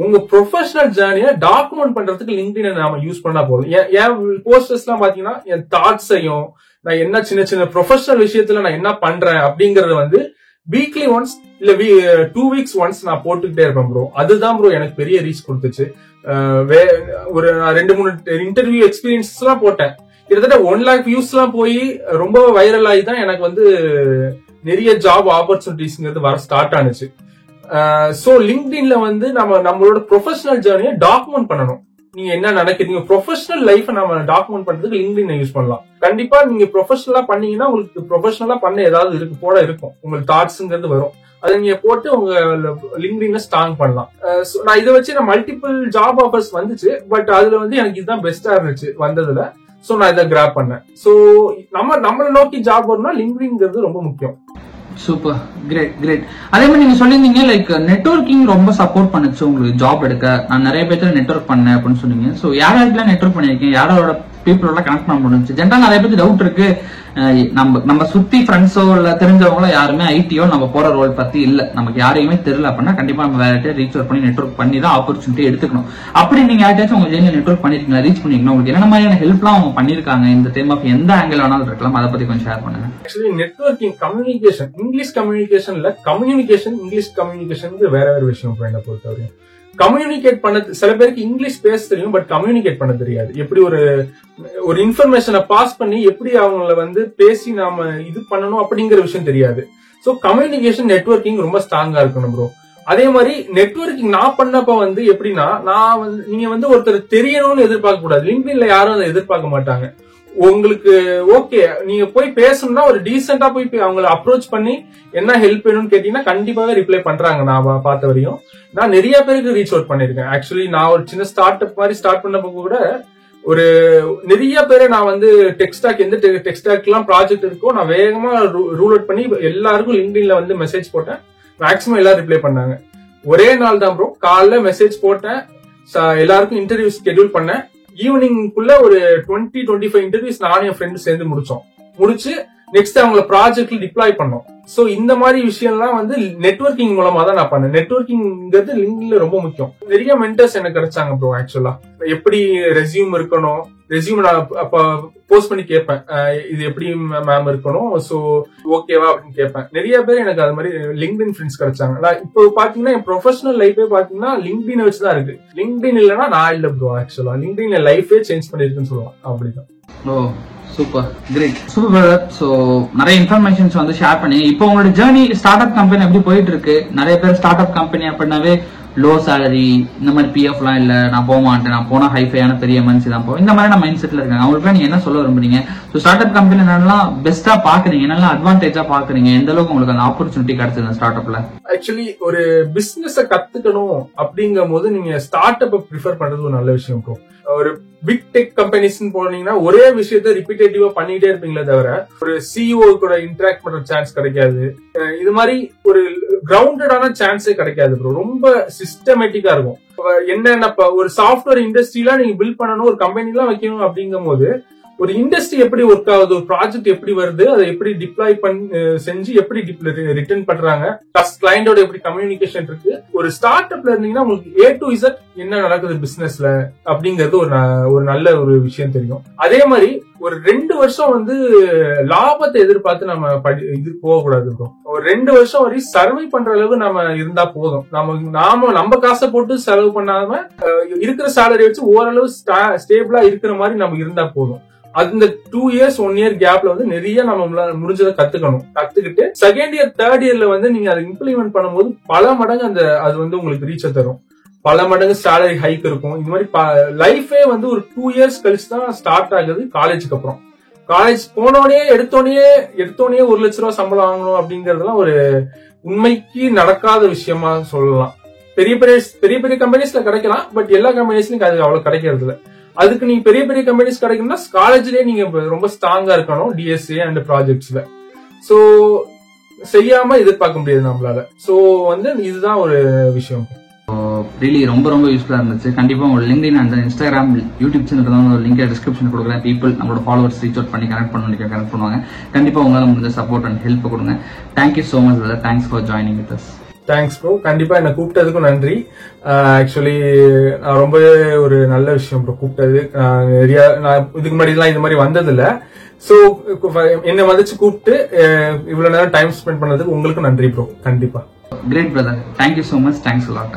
உங்க ப்ரொஃபஷனல் ஜேர்னியை டாக்குமெண்ட் பண்றதுக்கு லிங்க்டினை நாம யூஸ் பண்ணா போதும். என் போஸ்டர்ஸ் எல்லாம் பாத்தீங்கன்னா என் தாட்ஸையும் நான் என்ன சின்ன சின்ன ப்ரொஃபஷனல் விஷயத்துல நான் என்ன பண்றேன் அப்படிங்கறத வந்து வீக்லி ஒன்ஸ் இல்ல 2 weeks ஒன்ஸ் நான் போட்டுக்கிட்டே இருப்பேன் ப்ரோ. அதுதான் ப்ரோ எனக்கு பெரிய ரீச் கொடுத்துச்சு. ஒரு 2-3 இன்டர்வியூ எக்ஸ்பீரியன்ஸ் எல்லாம் போட்டேன். கிட்டத்தட்ட 1 lakh வியூஸ் எல்லாம் போய் ரொம்ப வைரல் ஆகி தான் எனக்கு வந்து நிறைய ஜாப் ஆப்பர்ச்சுனிட்டிஸ்ங்கிறது வர ஸ்டார்ட் ஆனிச்சு. சோ லிங்க்டின்ல வந்து நம்மளோட ப்ரொஃபஷனல் ஜேர்னியை டாக்குமெண்ட் பண்ணணும். நீங்க என்ன நினைக்கிறீங்க, ப்ரொஃபஷனல் லைஃப் நம்ம டாக்குமெண்ட் பண்றதுக்கு லிங்க்டின் யூஸ் பண்ணலாம். கண்டிப்பா நீங்க ப்ரொஃபஷனலா பண்ணீங்கன்னா உங்களுக்கு ப்ரொஃபஷனலா பண்ண ஏதாவது இருக்கும், உங்களுக்கு தாட்ஸ்ங்கிறது வரும். அதை நீங்க போட்டு உங்க லிங்க்டின்ல ஸ்ட்ராங் பண்ணலாம். நான் இதை வச்சு நான் மல்டிபிள் ஜாப் ஆஃபர்ஸ் வந்துச்சு. பட் அதுல வந்து எனக்கு இதுதான் பெஸ்டா இருந்துச்சு வந்ததுல. சோ நான் இதை கிராப் பண்ணேன். சோ நம்மளை நோக்கி ஜாப் வரணும்னா லிங்க்டின்ங்கிறது ரொம்ப முக்கியம். Super, great great. அதே மாதிரி நீங்க சொல்லியிருந்தீங்க லைக் நெட்வொர்க்கிங் ரொம்ப சப்போர்ட் பண்ணுச்சு உங்களுக்கு ஜாப் எடுக்க. நான் நிறைய பேர்த்துல நெட்வொர்க் பண்ணேன் அப்படின்னு சொன்னீங்க. ஸோ யாரெல்லாம் நெட்வொர்க் பண்ணிருக்கேன், யாரோட பீப்புளோட கனெக்ட் பண்ண முடிஞ்சு? ஜென்ரலா நிறைய பேருக்கு டவுட் இருக்கு, நம்ம சுத்தி ஃப்ரெண்ட்ஸோ இல்ல தெரிஞ்சவங்களோ யாருமே ஐடியோ நம்ம போற ரோல் பத்தி இல்ல, நமக்கு யாரையுமே தெரியல அப்படின்னா கண்டிப்பா நம்ம வேற ரீச் அவுட் பண்ணி நெட்வொர்க் பண்ணி தான் ஆப்பர்ச்சுனிட்டி எடுத்துக்கணும். அப்படி நீங்க யார்ட்டாச்சும் உங்க ஜெயில நெட்வொர்க் பண்ணிருக்கீங்களா, ரீச் பண்ணிருக்கீங்களா? உங்களுக்கு என்ன மாதிரியான ஹெல்ப்லாம் அவங்க பண்ணிருக்காங்க இந்த டைம் ஆஃப் எந்த ஆங்கிள் வேணாலும் இருக்கலாம், அதை பத்தி கொஞ்சம் ஷேர் பண்ணுங்க. ஆக்சுவலி நெட்வொர்க்கிங் கம்யூனிகேஷன், இங்கிலீஷ் கம்யூனிகேஷன்ல கம்யூனிகேஷன் இங்கிலீஷ் கம்யூனிகேஷன் வேற வேற விஷயம் என்ன பொறுத்தவரையும். கம்யூனிகேட் பண்ண சில பேருக்கு இங்கிலீஷ் பேச தெரியும், பட் கம்யூனிகேட் பண்ண தெரியாது. எப்படி ஒரு இன்ஃபர்மேஷனை பாஸ் பண்ணி எப்படி அவங்கள வந்து பேசி நாம இது பண்ணணும் அப்படிங்கிற விஷயம் தெரியாது. சோ கம்யூனிகேஷன் நெட்வொர்க்கிங் ரொம்ப ஸ்ட்ராங்கா இருக்கணும் ப்ரோ. அதே மாதிரி நெட்வொர்க்கிங் நான் பண்ணப்ப வந்து எப்படின்னா, நான் வந்து நீங்க வந்து ஒருத்தர் தெரியணும்னு எதிர்பார்க்க கூடாது. லிங்க்டின்ல யாரும் அதை எதிர்பார்க்க மாட்டாங்க. உங்களுக்கு ஓகே நீங்க போய் பேசணும்னா ஒரு டீசெண்டா போய் அவங்களை அப்ரோச் பண்ணி என்ன ஹெல்ப் வேணும்னு கேட்டீங்கன்னா கண்டிப்பாக ரிப்ளை பண்றாங்க. நான் பார்த்த வரையும் நான் நிறைய பேருக்கு ரீச் அவுட் பண்ணிருக்கேன். ஆக்சுவலி நான் ஒரு சின்ன ஸ்டார்ட் அப் மாதிரி ஸ்டார்ட் பண்ணப்போ கூட ஒரு நிறைய பேரை நான் வந்து டெக்ஸ்டாக் எந்த டெக்ஸ்டாக் எல்லாம் ப்ராஜெக்ட் இருக்கோ நான் வேகமா ரூல் அவுட் பண்ணி எல்லாருக்கும் லிங்க்டின்ல வந்து மெசேஜ் போட்டேன். மேக்ஸிமம் எல்லாரும் ரிப்ளை பண்ணாங்க. ஒரே நாள் தான் ப்ரோ, காலைல மெசேஜ் போட்டேன், எல்லாருக்கும் இன்டர்வியூ ஸ்கெடியூல் பண்ணேன். ஈவினிங்குள்ள ஒரு 20-25 இன்டர்வியூஸ் நானும் என் ஃப்ரெண்டு சேர்ந்து முடிச்சு நெக்ஸ்ட் அவங்கள ப்ராஜெக்ட்ல டிப்ளாய் பண்ணோம். சோ இந்த மாதிரி விஷயம்லாம் வந்து நெட்வொர்க்கிங் மூலமா தான் நான் பண்ணேன். நெட்வொர்க்கிங்கிறது லிங்க்ல ரொம்ப முக்கியம். நிறைய மென்டர்ஸ் எனக்கு கிடைச்சாங்க ப்ரோ. ஆக்சுவலா எப்படி ரெஸ்யூம் இருக்கணும், ரெஸ்யூம் நான் அப்ப போஸ்ட் பண்ணி கேட்பேன், இது எப்படி மேம் இருக்கணும், சோ ஓகேவா அப்படின்னு கேட்பேன். நிறைய பேர் எனக்கு அது மாதிரி லிங்க்டின் ஃப்ரெண்ட்ஸ் கிடைச்சாங்க. இப்போ பாத்தீங்கன்னா என் ப்ரொஃபஷனல் லைஃபே பாத்தீங்கன்னா லிங்க்டின் வச்சுதான் இருக்கு. லிங்க்டின் இல்லைன்னா நான் இல்ல ப்ரோ. ஆக்சுவலா லிங்க்டின் என் லைஃபே சேஞ்ச் பண்ணிருக்குன்னு சொல்லலாம். அப்படிதான். Oh super, great, super brother. So நிறைய இன்ஃபர்மேஷன்ஸ் வந்து ஷேர் பண்ணி இப்போ உங்களோட ஜேர்னி ஸ்டார்ட் அப் கம்பெனி எப்படி போயிட்டு இருக்கு? நிறைய பேர் ஸ்டார்ட் அப் கம்பெனி அப்படின்னாவே லோ சேலரி, இந்த மாதிரி பிஎஃப் எல்லாம் இல்ல, நான் போக மாட்டேன், நான் போனா ஹைஃபையான பெரிய மனுஷி தான் போவேன், இந்த மாதிரி மைண்ட் செட்ல இருக்காங்க. அவங்களுக்கு நீங்க என்ன சொல்ல விரும்புறீங்க? ஸ்டார்ட் அப் கம்பெனி என்னெல்லாம் பெஸ்டா பாக்குறீங்க, என்னெல்லாம் அட்வான்டேஜா பாக்குறீங்க, எந்த அளவுக்கு உங்களுக்கு அந்த ஆப்பர்ச்சுனிட்டி கிடைச்சது ஸ்டார்ட் அப்ல? ஆக்சுவலி ஒரு பிசினஸ் கத்துக்கணும் அப்படிங்கும் போது நீங்க ஸ்டார்ட் அப் ப்ரிஃபர் பண்றது ஒரு நல்ல விஷயம் ப்ரோ. ஒரு பிக் டெக் கம்பெனிஸ் போனீங்கன்னா ஒரே விஷயத்த ரிப்பீட்டேட்டிவா பண்ணிட்டே இருப்பீங்களே தவிர ஒரு சிஇஓ கூட இன்டராக்ட் பண்ற சான்ஸ் கிடைக்காது. இது மாதிரி ஒரு கிரவுண்டடான சான்ஸே கிடைக்காது ப்ரோ. ரொம்ப சிஸ்டமேட்டிக்கா இருக்கும். என்னென்ன ஒரு சாஃப்ட்வேர் இண்டஸ்ட்ரியில நீங்க பில்ட் பண்ணணும், ஒரு கம்பெனி எல்லாம் வைக்கணும் அப்படிங்கும் போது ஒரு இண்டஸ்ட்ரி எப்படி ஒர்க் ஆகுது, ஒரு ப்ராஜெக்ட் எப்படி வருது, அதை எப்படி டிப்ளாய் செஞ்சு எப்படி ரிட்டர்ன் பண்றாங்க, கிளைண்டோட எப்படி கம்யூனிகேஷன் இருக்கு. ஒரு ஸ்டார்ட் அப்ல இருந்தீங்கன்னா உங்களுக்கு A to Z என்ன நடக்குது பிசினஸ்ல அப்படிங்கிறது ஒரு நல்ல ஒரு விஷயம் தெரியும். அதே மாதிரி ஒரு 2 வருஷம் வந்து லாபத்தை எதிர்பார்த்து நம்ம இது போகக்கூடாது ப்ரோ. ஒரு 2 வருஷம் வரை சர்வை பண்ற அளவு நம்ம இருந்தா போதும். நம்ம காசை போட்டு செலவு பண்ணாம இருக்கிற சேலரி வச்சு ஓரளவு ஸ்டேபிளா இருக்கிற மாதிரி நம்ம இருந்தா போதும். அந்த 2 years 1 year கேப்ல வந்து நிறைய நம்ம முடிஞ்சதை கத்துக்கிட்டு செகண்ட் இயர் தேர்ட் இயர்ல வந்து நீங்க அதை இம்ப்ளிமெண்ட் பண்ணும்போது பல மடங்கு அது வந்து உங்களுக்கு ரீச் தரும். பல மடங்கு சேலரி ஹைக் இருக்கும். இந்த மாதிரி லைஃபே வந்து ஒரு 2 years கழிச்சு தான் ஸ்டார்ட் ஆகுது. காலேஜுக்கு அப்புறம் காலேஜ் போனோடனே எடுத்தோடனே 1 லட்ச ரூபாய் சம்பளம் வாங்கணும் அப்படிங்கறதுலாம் ஒரு உண்மைக்கு நடக்காத விஷயமா சொல்லலாம். பெரிய பெரிய கம்பெனிஸ்ல கிடைக்கலாம், பட் எல்லா கம்பெனிஸ்லயும் அது அவ்வளவு கிடைக்கிறது இல்ல. அதுக்கு நீங்க பெரிய பெரிய கம்பெனிஸ் கிடைக்கணும்னா காலேஜ்லயே நீங்க ரொம்ப ஸ்ட்ராங்கா இருக்கணும் டிஎஸ்ஏ அண்ட் ப்ராஜெக்ட்ஸ்ல. சோ செய்யாம எதிர்பார்க்க முடியாது நம்மளால. சோ வந்து இதுதான் ஒரு விஷயம். ரியலி ரொம்ப ரொம்ப யூஸ்ஃபுல்லா இருந்துச்சு. கண்டிப்பா உங்க LinkedIn and Instagram, YouTube channel ஒரு லிங்க் டிஸ்கிரிப்ஷன் கொடுக்குறேன். பீப்புள் நம்மளோட ஃபாலோவர்ஸ் ரீச் அவுட் பண்ணி கனெக்ட் பண்ணுவாங்க. கண்டிப்பா உங்களால முடிஞ்ச சப்போர்ட் அண்ட் ஹெல்ப் கொடுங்க. Thank you so much brother. Thanks for joining with us. Thanks bro. கண்டிப்பா என்ன கூப்பிட்டதுக்கும் நன்றி. ஆக்சுவலி நான் ரொம்பவே ஒரு நல்ல விஷயம் ப்ரோ கூப்பிட்டது. நான் இதுக்கு முன்னாடி எல்லாம் இது மாதிரி வந்தது இல்ல. சோ என்ன மதிச்சு கூப்பிட்டு இவ்வளவு நேரம் டைம் ஸ்பெண்ட் பண்ணதுக்கு உங்களுக்கு நன்றி ப்ரோ. கண்டிப்பா. Great brother. Thank you so much. Thanks a lot.